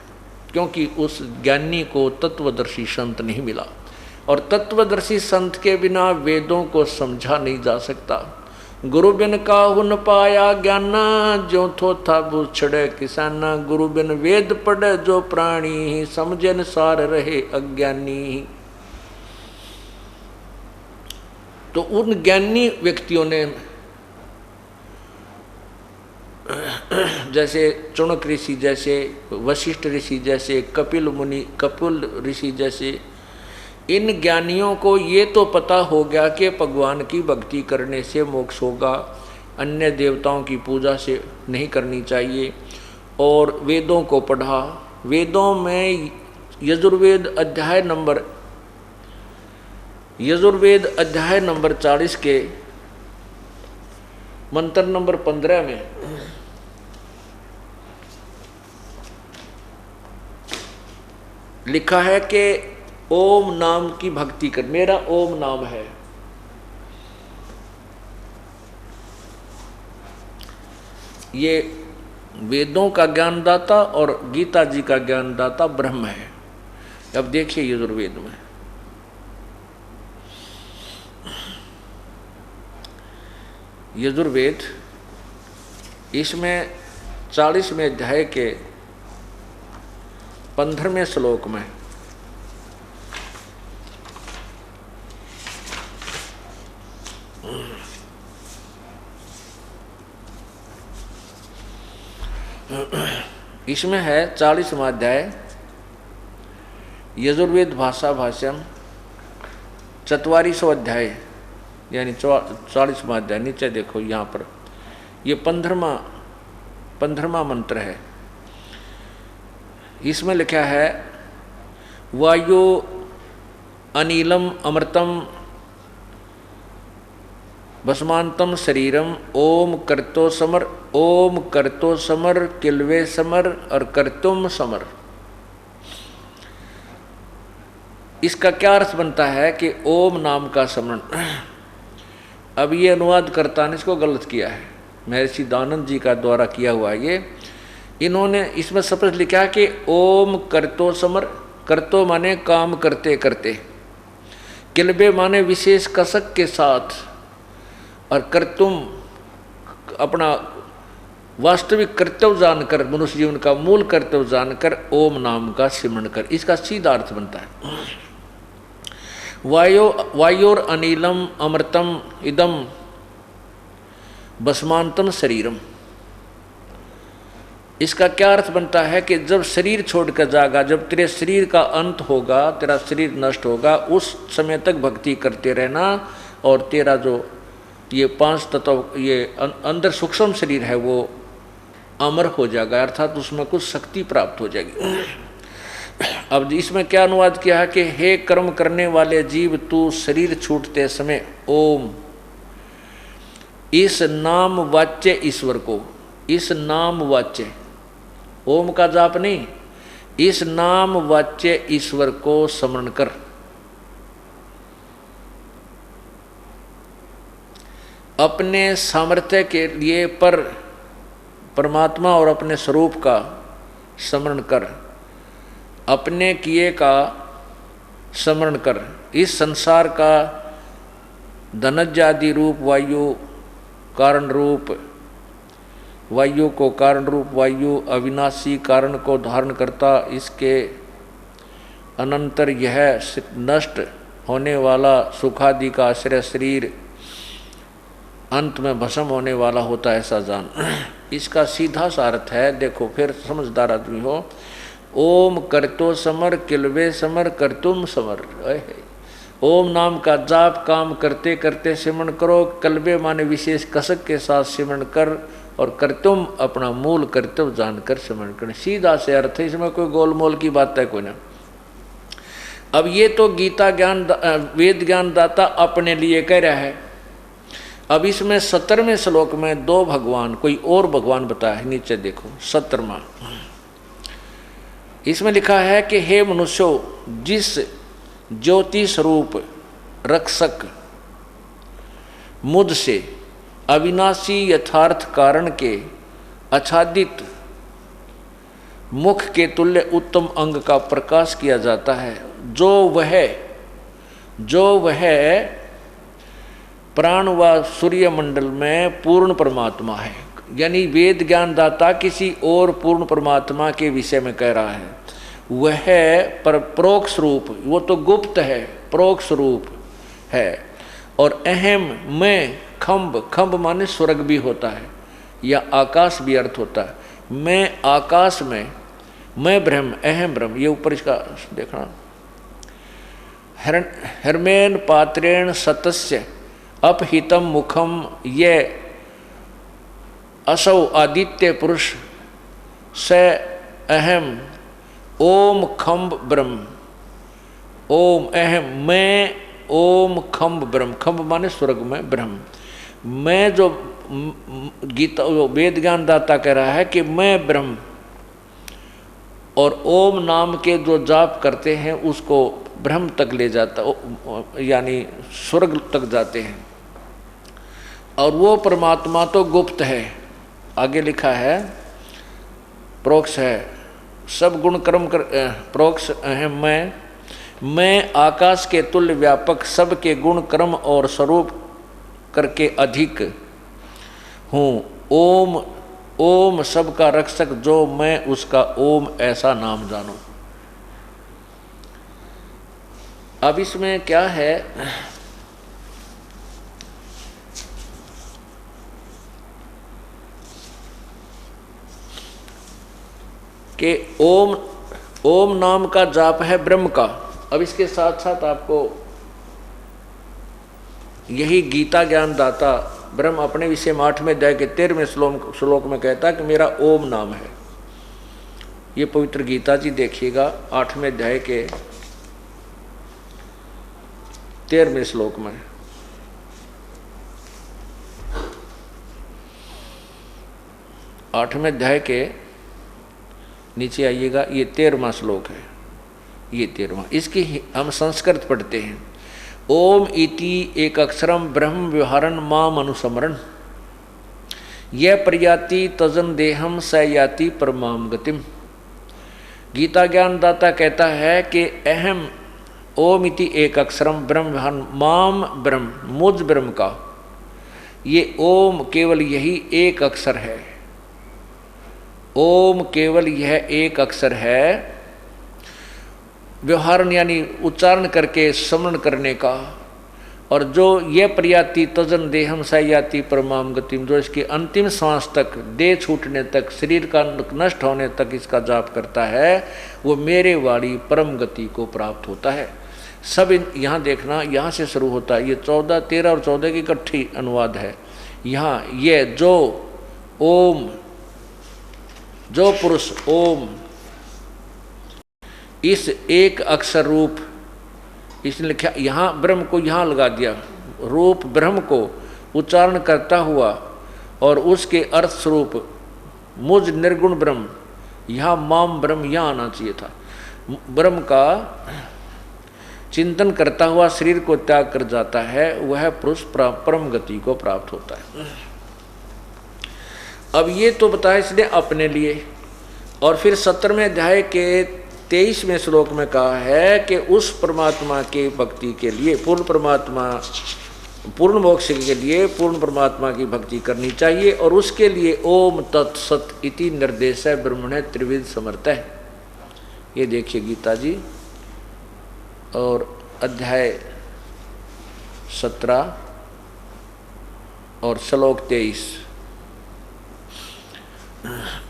क्योंकि उस ज्ञानी को तत्वदर्शी संत नहीं मिला और तत्वदर्शी संत के बिना वेदों को समझा नहीं जा सकता। गुरु बिन काहू न पाया ज्ञाना, जो थो था बुछड़े किसाना। गुरु बिन वेद पढ़े जो प्राणी, समझे अनुसार रहे अज्ञानी। तो उन ज्ञानी व्यक्तियों ने जैसे चुनक ऋषि, जैसे वशिष्ठ ऋषि, जैसे कपिल ऋषि जैसे, इन ज्ञानियों को ये तो पता हो गया कि भगवान की भक्ति करने से मोक्ष होगा, अन्य देवताओं की पूजा से नहीं करनी चाहिए। और वेदों को पढ़ा। वेदों में यजुर्वेद अध्याय नंबर 40 के मंत्र नंबर 15 में लिखा है कि ओम नाम की भक्ति कर। मेरा ओम नाम है। ये वेदों का ज्ञानदाता और गीता जी का ज्ञानदाता ब्रह्म है। अब देखिए यजुर्वेद में यजुर्वेद इसमें 40वें अध्याय के 15वें श्लोक में इसमें है 40वां अध्याय यजुर्वेद भाषा भाष्यम 44वां अध्याय यानी 40वां अध्याय। नीचे देखो यहाँ पर ये 15वां मंत्र है। इसमें लिखा है वायु अनिलम अमृतम भस्मांतम शरीरम ओम कर्तो समर। ओम कर्तो समर, किलवे समर और कर्तुम समर। इसका क्या अर्थ बनता है कि ओम नाम का स्मरण। अब ये अनुवादकर्ता ने इसको गलत किया है, महर्षि दानंद जी का द्वारा किया हुआ ये। इन्होंने इसमें स्पष्ट लिखा कि ओम कर्तो समर। कर्तो माने काम करते करते, किलबे माने विशेष कसक के साथ, और कर्तुम अपना वास्तविक कर्तव्य जानकर, मनुष्य जीवन का मूल कर्तव्य जानकर ओम नाम का सिमरण कर। इसका सीधा अर्थ बनता है वायोर अनिलम अमृतम इदम भस्मांतम शरीरम। इसका क्या अर्थ बनता है कि जब शरीर छोड़कर जाएगा, जब तेरे शरीर का अंत होगा, तेरा शरीर नष्ट होगा, उस समय तक भक्ति करते रहना और तेरा जो ये 5 तत्व, ये अंदर सूक्ष्म शरीर है वो अमर हो जाएगा, अर्थात उसमें कुछ शक्ति प्राप्त हो जाएगी। अब इसमें क्या अनुवाद किया है कि हे कर्म करने वाले जीव, तू शरीर छूटते समय ओम, इस नाम वाच्य ईश्वर को, इस नाम वाच्य, ओम का जाप नहीं, इस नाम वाच्य ईश्वर को स्मरण कर। अपने सामर्थ्य के लिए पर परमात्मा और अपने स्वरूप का स्मरण कर, अपने किए का स्मरण कर। इस संसार का धनजादि रूप वायु, कारण रूप वायु को, कारण रूप वायु अविनाशी कारण को धारण करता, इसके अनंतर यह नष्ट होने वाला सुखादि का आश्रय शरीर अंत में भस्म होने वाला होता है, ऐसा जान। इसका सीधा सा अर्थ है, देखो फिर समझदार आदमी हो ओम करतो समर किलवे समर करतुम समर। ओम नाम का जाप काम करते करते सिमरण करो, कलबे माने विशेष कसक के साथ सिमरण कर, और करतुम अपना मूल कर्तव्य जानकर सिमरण कर। सीधा से अर्थ है, इसमें कोई गोलमोल की बात है कोई ना। अब ये तो गीता ज्ञान वेद ज्ञान दाता अपने लिए कह रहा है। अब इसमें 17वें श्लोक में दो भगवान, कोई और भगवान बताया है, नीचे देखो 17वां। इसमें लिखा है कि हे मनुष्यों, जिस ज्योति स्वरूप रक्षक मुझ से अविनाशी यथार्थ कारण के आच्छादित मुख के तुल्य उत्तम अंग का प्रकाश किया जाता है, जो वह प्राण व सूर्य मंडल में पूर्ण परमात्मा है। यानी वेद ज्ञान दाता किसी और पूर्ण परमात्मा के विषय में कह रहा है। वह पर प्रोक्ष रूप, वो तो गुप्त है, प्रोक्ष रूप है। और अहम मैं खम्भ माने स्वर्ग भी होता है या आकाश भी अर्थ होता है। मैं आकाश में, मैं ब्रह्म, अहम ब्रह्म, ये ऊपर इसका देखना। हर्मेन पात्रेण सतस्य अपहितम मुखम ये असौ आदित्य पुरुष स अहम ओम खम्भ ब्रह्म। ओम अहम मैं ओम खम्भ ब्रह्म, खम्भ माने स्वर्ग में ब्रह्म। मैं जो गीता वेद ज्ञान दाता कह रहा है कि मैं ब्रह्म, और ओम नाम के जो जाप करते हैं उसको ब्रह्म तक ले जाता, यानी स्वर्ग तक जाते हैं। और वो परमात्मा तो गुप्त है। आगे लिखा है प्रोक्ष है, सब गुण कर्म कर प्रोक्ष है। मैं आकाश के तुल्य व्यापक, सबके गुण कर्म और स्वरूप करके अधिक हूँ। ओम सबका रक्षक जो मैं उसका ओम ऐसा नाम जानूं। अब इसमें क्या है कि ओम नाम का जाप है ब्रह्म का। अब इसके साथ साथ आपको यही गीता ज्ञान दाता ब्रह्म अपने विषय में 8वें अध्याय के 13वें श्लोक में कहता है कि मेरा ओम नाम है। ये पवित्र गीता जी देखिएगा 8वें अध्याय के 13वें श्लोक में। आठवें अध्याय के नीचे आइएगा, ये 13वां श्लोक है, ये 13वां। इसकी हम संस्कृत पढ़ते हैं। ओम इति एक अक्षरम ब्रह्म व्यवहारन माम अनुसमरण, यह प्रयाति तजन देहम स याति परमाम गतिम। गीता ज्ञान दाता कहता है कि अहम ओम इति एक अक्षरम ब्रह्म व्यवहारन माम ब्रह्म, मुझ ब्रह्म का ये ओम केवल यही एक अक्षर है। ओम केवल यह एक अक्षर है, व्यवहारन यानी उच्चारण करके स्मरण करने का। और जो ये प्रयाति तजन देहम सयाति परमाम गतिम, जो इसकी अंतिम सांस तक, देह छूटने तक, शरीर का नष्ट होने तक इसका जाप करता है, वो मेरे वाली परम गति को प्राप्त होता है। सब यहाँ देखना, यहाँ से शुरू होता है। ये 14, 13 और 14 की इकट्ठी अनुवाद है। यहाँ ये जो ओम, जो पुरुष ओम, इस एक अक्षर रूप, इसने लिखा यहाँ ब्रह्म को यहाँ लगा दिया, रूप ब्रह्म को उच्चारण करता हुआ और उसके अर्थ स्वरूप मुझ निर्गुण ब्रह्म, यहाँ माम ब्रह्म यहाँ आना चाहिए था। ब्रह्म का चिंतन करता हुआ शरीर को त्याग कर जाता है, वह पुरुष परम गति को प्राप्त होता है। अब ये तो बताया इसने अपने लिए। और फिर 17वें अध्याय के 23वें श्लोक में कहा है कि उस परमात्मा के भक्ति के लिए, पूर्ण परमात्मा, पूर्ण मोक्ष के लिए पूर्ण परमात्मा की भक्ति करनी चाहिए। और उसके लिए ओम तत्सत इति निर्देश है ब्रह्मणे त्रिविध समर्थ है। ये देखिए गीता जी और अध्याय 17 और श्लोक 23।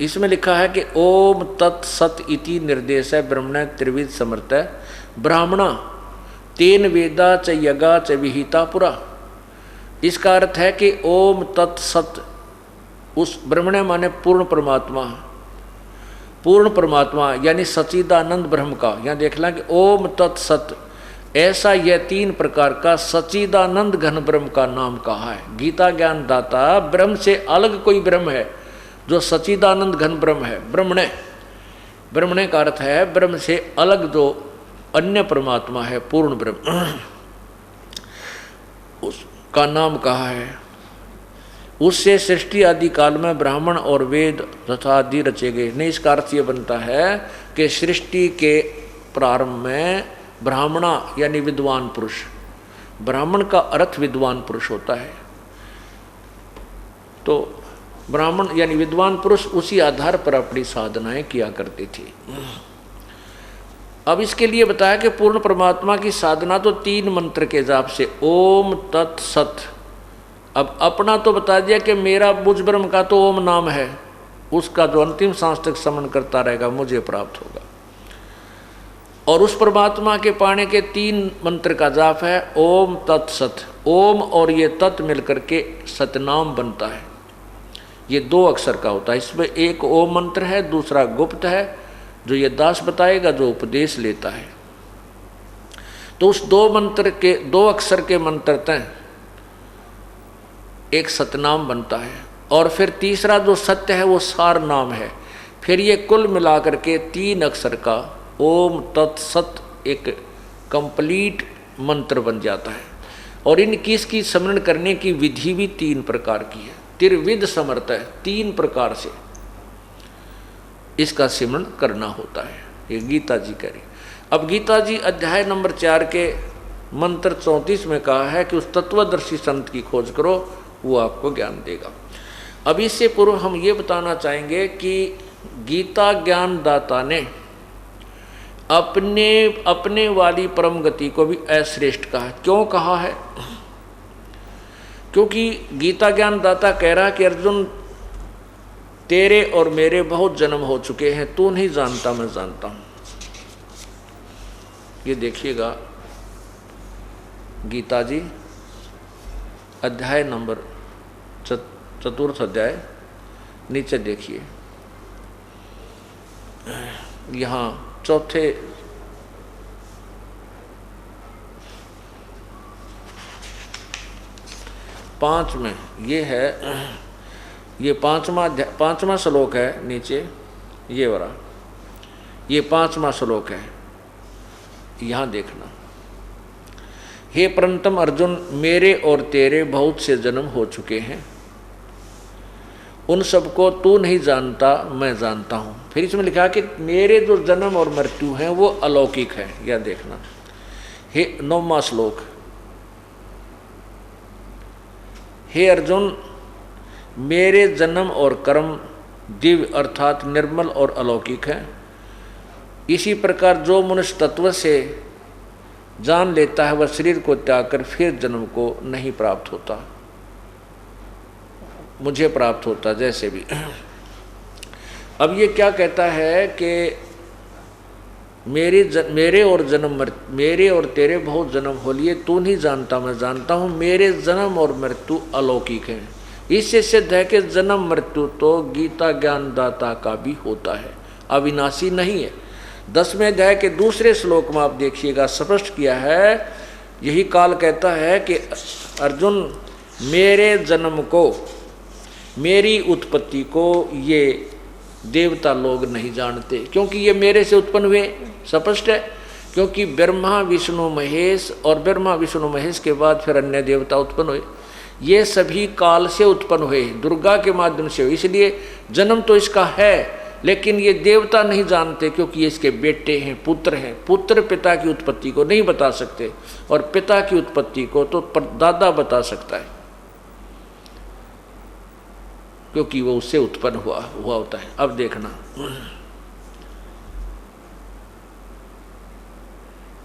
इसमें लिखा है कि ओम तत् सत इति निर्देश है ब्रह्मण त्रिविध समर्थ है ब्राह्मणा तेन वेदा च यगा च विहिता पुरा। इसका अर्थ है कि ओम तत् सत, उस ब्रह्मण माने पूर्ण परमात्मा यानी सच्चिदानंद ब्रह्म का। यहाँ देख लें कि ओम तत् सत, ऐसा यह 3 प्रकार का सच्चिदानंद घन ब्रह्म का नाम कहा है। गीता ज्ञान दाता ब्रह्म से अलग कोई ब्रह्म है जो सच्चिदानंद घन ब्रह्म है। ब्रह्मणे का अर्थ है ब्रह्म से अलग जो अन्य परमात्मा है पूर्ण ब्रह्म, उसका नाम कहा है। उससे सृष्टि आदि काल में ब्राह्मण और वेद तथा आदि रचे गए। नहीं, इसका अर्थ ये बनता है कि सृष्टि के प्रारंभ में ब्राह्मणा यानी विद्वान पुरुष, ब्राह्मण का अर्थ विद्वान पुरुष होता है, तो ब्राह्मण यानी विद्वान पुरुष उसी आधार पर अपनी साधनाएं किया करते थे। अब इसके लिए बताया कि पूर्ण परमात्मा की साधना तो 3 मंत्र के जाप से ओम तत् सत। अब अपना तो बता दिया कि मेरा बुझ ब्रह्म का तो ओम नाम है, उसका जो अंतिम सांस तक समन करता रहेगा मुझे प्राप्त होगा। और उस परमात्मा के पाने के 3 मंत्र का जाप है ओम तत् सत। ओम और ये तत् मिलकर के सतनाम बनता है। ये 2 अक्षर का होता है। इसमें एक ओम मंत्र है, दूसरा गुप्त है जो ये दास बताएगा जो उपदेश लेता है। तो उस 2 अक्षर के मंत्र तय एक सतनाम बनता है। और फिर तीसरा जो सत्य है वो सार नाम है। फिर ये कुल मिलाकर के 3 अक्षर का ओम तत् सत एक कंप्लीट मंत्र बन जाता है। और इनकी इसकी स्मरण करने की विधि भी 3 प्रकार की है। त्रिविध समर्थ है, 3 प्रकार से इसका सिमरण करना होता है। ये गीता जी कह रही। अब गीता जी अध्याय नंबर 4 के मंत्र 34 में कहा है कि उस तत्वदर्शी संत की खोज करो, वो आपको ज्ञान देगा। अब इससे पूर्व हम ये बताना चाहेंगे कि गीता ज्ञान दाता ने अपने वाली परम गति को भी अश्रेष्ठ कहा। क्यों कहा है? क्योंकि गीता ज्ञान दाता कह रहा है कि अर्जुन तेरे और मेरे बहुत जन्म हो चुके हैं, तू नहीं जानता मैं जानता हूं। ये देखिएगा गीता जी अध्याय नंबर 4 अध्याय, नीचे देखिए यहाँ 4 5 में ये है, ये 5वां श्लोक है नीचे, ये वाला ये 5वां श्लोक है। यहाँ देखना, हे परंतम अर्जुन मेरे और तेरे बहुत से जन्म हो चुके हैं, उन सबको तू नहीं जानता मैं जानता हूँ। फिर इसमें लिखा कि मेरे जो जन्म और मृत्यु हैं वो अलौकिक है। यह देखना, हे 9वां श्लोक, हे अर्जुन मेरे जन्म और कर्म दिव्य अर्थात निर्मल और अलौकिक है। इसी प्रकार जो मनुष्य तत्व से जान लेता है वह शरीर को त्याग कर फिर जन्म को नहीं प्राप्त होता, मुझे प्राप्त होता जैसे भी। अब ये क्या कहता है कि मेरे और तेरे बहुत जन्म हो लिए, तू नहीं जानता मैं जानता हूँ। मेरे जन्म और मृत्यु अलौकिक हैं। इससे सिद्ध है कि जन्म मृत्यु तो गीता ज्ञान दाता का भी होता है, अविनाशी नहीं है। 10वें अध्याय के दूसरे श्लोक में आप देखिएगा स्पष्ट किया है, यही काल कहता है कि अर्जुन मेरे जन्म को, मेरी उत्पत्ति को ये देवता लोग नहीं जानते, क्योंकि ये मेरे से उत्पन्न हुए। स्पष्ट है, क्योंकि ब्रह्मा विष्णु महेश और ब्रह्मा विष्णु महेश के बाद फिर अन्य देवता उत्पन्न हुए। ये सभी काल से उत्पन्न हुए, दुर्गा के माध्यम से हुए। इसलिए जन्म तो इसका है, लेकिन ये देवता नहीं जानते क्योंकि ये इसके बेटे हैं, पुत्र हैं। पुत्र पिता की उत्पत्ति को नहीं बता सकते, और पिता की उत्पत्ति को तो दादा बता सकता है, क्योंकि वो उससे उत्पन्न हुआ होता है। अब देखना,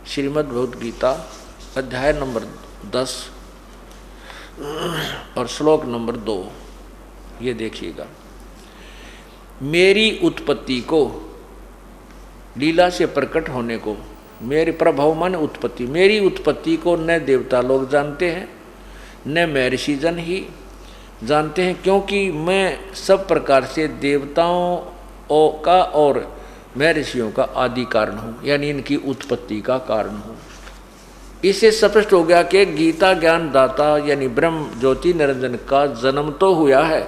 श्रीमद् भगवद गीता अध्याय नंबर 10 और श्लोक नंबर 2, ये देखिएगा। मेरी उत्पत्ति को, लीला से प्रकट होने को, मेरे प्रभाव माने उत्पत्ति, मेरी उत्पत्ति को न देवता लोग जानते हैं न महर्षि जन ही जानते हैं, क्योंकि मैं सब प्रकार से देवताओं का और महर्षियों का आदि कारण हूँ, यानी इनकी उत्पत्ति का कारण हूँ। इससे स्पष्ट हो गया कि गीता ज्ञान दाता यानी ब्रह्म ज्योति निरंजन का जन्म तो हुआ है,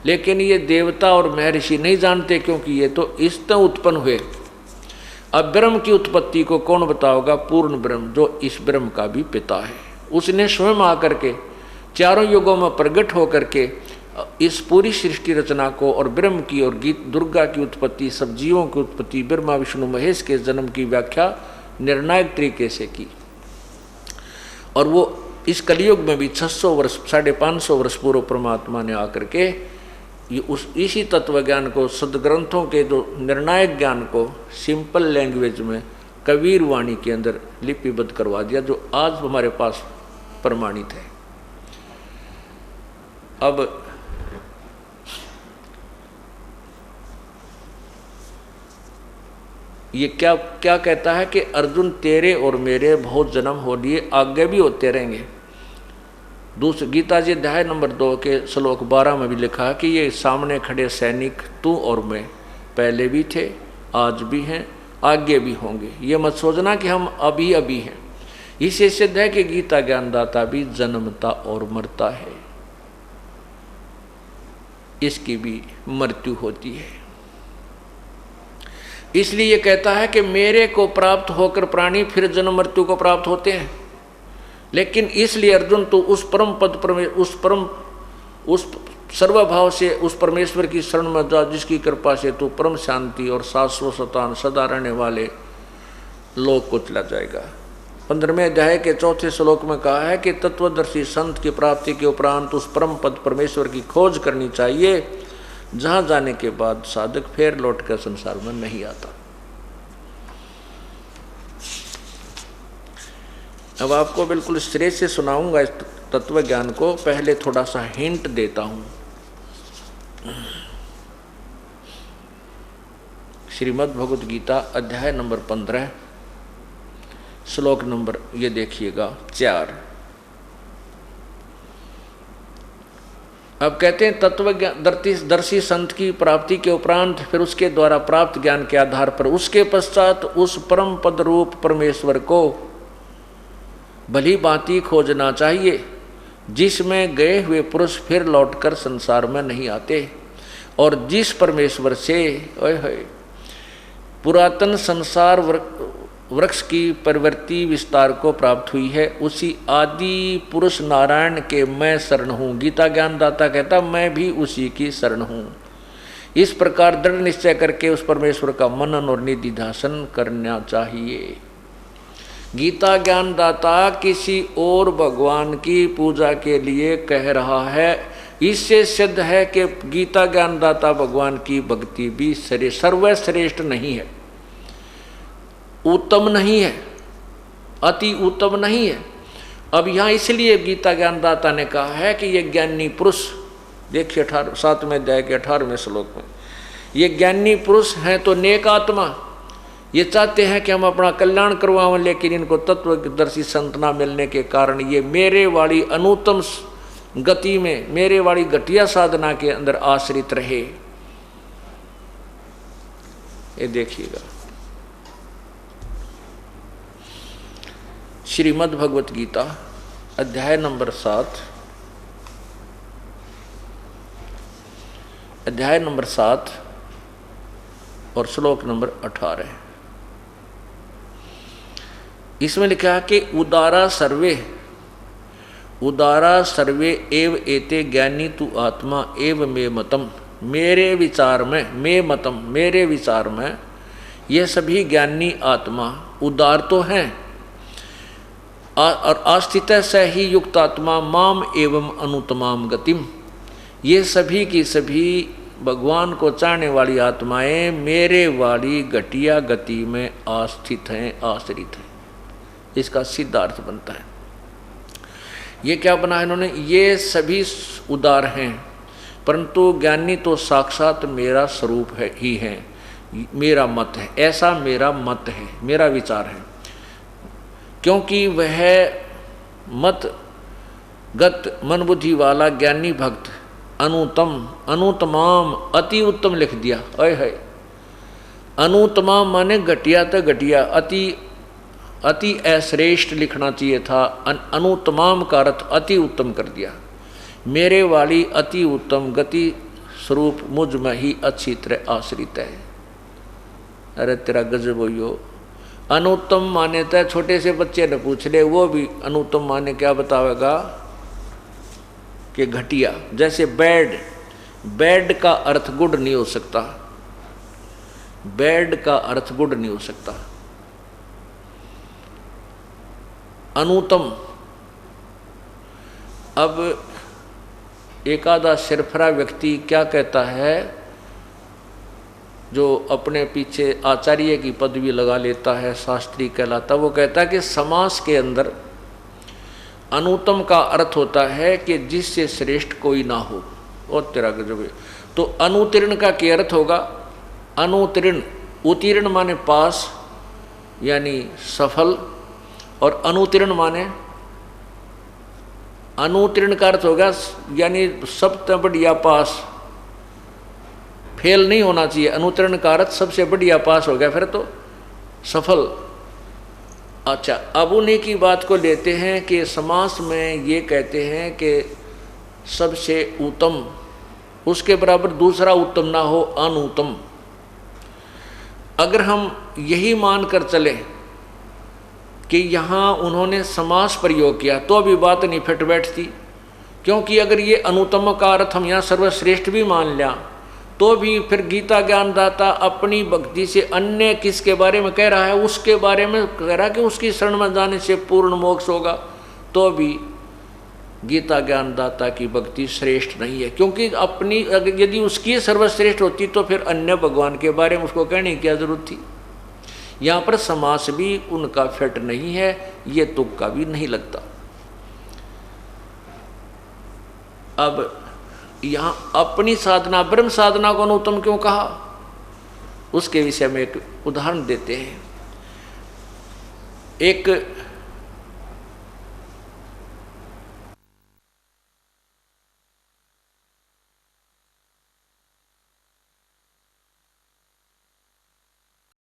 लेकिन ये देवता और महर्षि नहीं जानते, क्योंकि ये तो इससे उत्पन्न हुए। अब ब्रह्म की उत्पत्ति को कौन बताओगा? पूर्ण ब्रह्म, जो इस ब्रह्म का भी पिता है। उसने स्वयं आकर के चारों युगों में प्रकट होकर के इस पूरी सृष्टि रचना को और ब्रह्म की और दुर्गा की उत्पत्ति, सब जीवों की उत्पत्ति, ब्रह्मा विष्णु महेश के जन्म की व्याख्या निर्णायक तरीके से की। और वो इस कलयुग में भी 600 वर्ष 550 वर्ष पूर्व परमात्मा ने आकर के इसी तत्व ज्ञान को, सदग्रंथों के जो निर्णायक ज्ञान को सिंपल लैंग्वेज में कबीर वाणी के अंदर लिपिबद्ध करवा दिया, जो आज हमारे पास प्रमाणित है। अब ये क्या क्या कहता है कि अर्जुन तेरे और मेरे बहुत जन्म हो लिए, आगे भी होते रहेंगे। दूसरे गीता जी अध्याय नंबर 2 के श्लोक 12 में भी लिखा है कि ये सामने खड़े सैनिक तू और मैं पहले भी थे, आज भी हैं, आगे भी होंगे। ये मत सोचना कि हम अभी अभी हैं। इससे सिद्ध है कि गीता ज्ञानदाता भी जन्मता और मरता है, इसकी भी मृत्यु होती है। इसलिए ये कहता है कि मेरे को प्राप्त होकर प्राणी फिर जन्म मृत्यु को प्राप्त होते हैं। लेकिन इसलिए अर्जुन तो उस परम पद उस सर्वभाव से उस परमेश्वर की शरण में जा, जिसकी कृपा से तू परम शांति और शाश्वत सतान सदा रहने वाले लोक को चला जाएगा। 15वें अध्याय के 4 श्लोक में कहा है कि तत्वदर्शी संत की प्राप्ति के उपरांत उस परम पद परमेश्वर की खोज करनी चाहिए, जहां जाने के बाद साधक फिर लौटकर संसार में नहीं आता। अब आपको बिल्कुल श्रेय से सुनाऊंगा इस तत्व ज्ञान को, पहले थोड़ा सा हिंट देता हूं। श्रीमद् भगवद गीता अध्याय नंबर 15 श्लोक नंबर ये देखिएगा 4। अब कहते हैं तत्वदर्शी संत की प्राप्ति के उपरांत फिर उसके द्वारा प्राप्त ज्ञान के आधार पर उसके पश्चात उस परम पद रूप परमेश्वर को भली भांति खोजना चाहिए, जिसमें गए हुए पुरुष फिर लौटकर संसार में नहीं आते, और जिस परमेश्वर से पुरातन संसार वृक्ष की प्रवृत्ति विस्तार को प्राप्त हुई है, उसी आदि पुरुष नारायण के मैं शरण हूँ। गीता ज्ञानदाता कहता मैं भी उसी की शरण हूँ। इस प्रकार दृढ़ निश्चय करके उस परमेश्वर का मनन और निधिध्यासन करना चाहिए। गीता ज्ञानदाता किसी और भगवान की पूजा के लिए कह रहा है। इससे सिद्ध है कि गीता ज्ञानदाता भगवान की भक्ति भी सर्वश्रेष्ठ नहीं है, उत्तम नहीं है, अति उत्तम नहीं है। अब यहाँ इसलिए गीता ज्ञानदाता ने कहा है कि ये ज्ञानी पुरुष, देखिए 7वें अध्याय के 18वें श्लोक में, ये ज्ञानी पुरुष हैं तो नेक आत्मा, ये चाहते हैं कि हम अपना कल्याण करवाएं, लेकिन इनको तत्वदर्शी संत ना मिलने के कारण ये मेरे वाली अनुत्तम गति में, मेरे वाली घटिया साधना के अंदर आश्रित रहे। ये देखिएगा श्रीमद् भगवत गीता अध्याय नंबर 7 और श्लोक नंबर 18। इसमें लिखा है कि उदारा सर्वे एव एते ज्ञानी तु आत्मा एव मे मतम। मेरे विचार में ये सभी ज्ञानी आत्मा उदार तो हैं, और आस्थित से ही युक्त आत्मा माम एवं अनुतमाम गतिम। ये सभी की सभी भगवान को चाहने वाली आत्माएं मेरे वाली घटिया गति में आस्थित हैं, आश्रित हैं। इसका सिद्धार्थ बनता है। ये क्या बना है इन्होंने? ये सभी उदार हैं परंतु ज्ञानी तो साक्षात मेरा स्वरूप है ही है, मेरा मत है, ऐसा मेरा मत है, मेरा विचार है। क्योंकि वह मत गत मन बुद्धि वाला ज्ञानी भक्त अनुतम, अनुतमाम, अति उत्तम लिख दिया। अय है, अनुतमाम माने घटिया तो घटिया, अति अति अश्रेष्ठ लिखना चाहिए था। अनुतमाम का अर्थ अति उत्तम कर दिया। मेरे वाली अति उत्तम गति स्वरूप मुझ में ही अच्छी तरह आश्रित है। अरे तेरा गजब हो। अनुत्तम माने तो छोटे से बच्चे ने पूछ ले, वो भी अनुत्तम माने क्या बतावेगा कि घटिया। जैसे बैड, बैड का अर्थ गुड नहीं हो सकता, बैड का अर्थ गुड नहीं हो सकता। अनुत्तम, अब एक आधा सिरफरा व्यक्ति क्या कहता है, जो अपने पीछे आचार्य की पदवी लगा लेता है, शास्त्री कहलाता, वो कहता है कि समास के अंदर अनुत्तम का अर्थ होता है कि जिससे श्रेष्ठ कोई ना हो। और तेरा गजब है। तो अनुतीर्ण का क्या अर्थ होगा? अनुतीर्ण, उत्तीर्ण माने पास यानी सफल, और अनुतीर्ण माने, अनुतीर्ण का अर्थ होगा यानी सबसे बढ़िया पास, फेल नहीं होना चाहिए। अनुतीर्ण का अर्थ सबसे बढ़िया पास हो गया, फिर तो सफल। अच्छा, अब उन्हीं की बात को लेते हैं कि समास में ये कहते हैं कि सबसे उत्तम, उसके बराबर दूसरा उत्तम ना हो, अनुत्तम। अगर हम यही मानकर चले कि यहाँ उन्होंने समास प्रयोग किया तो अभी बात नहीं फिट बैठती, क्योंकि अगर ये अनुत्तम का अर्थ हम यहाँ सर्वश्रेष्ठ भी मान लिया तो भी फिर गीता ज्ञानदाता अपनी भक्ति से अन्य किसके बारे में कह रहा है, उसके बारे में कह रहा है कि उसकी शरण में जाने से पूर्ण मोक्ष होगा, तो भी गीता ज्ञानदाता की भक्ति श्रेष्ठ नहीं है। क्योंकि अपनी यदि उसकी सर्वश्रेष्ठ होती तो फिर अन्य भगवान के बारे में उसको कहने की क्या जरूरत थी। यहाँ पर समास भी उनका फिट नहीं है, ये तुक्का भी नहीं लगता। अब यहाँ अपनी साधना, ब्रह्म साधना को अनुत्तम क्यों कहा, उसके विषय में एक उदाहरण देते हैं। एक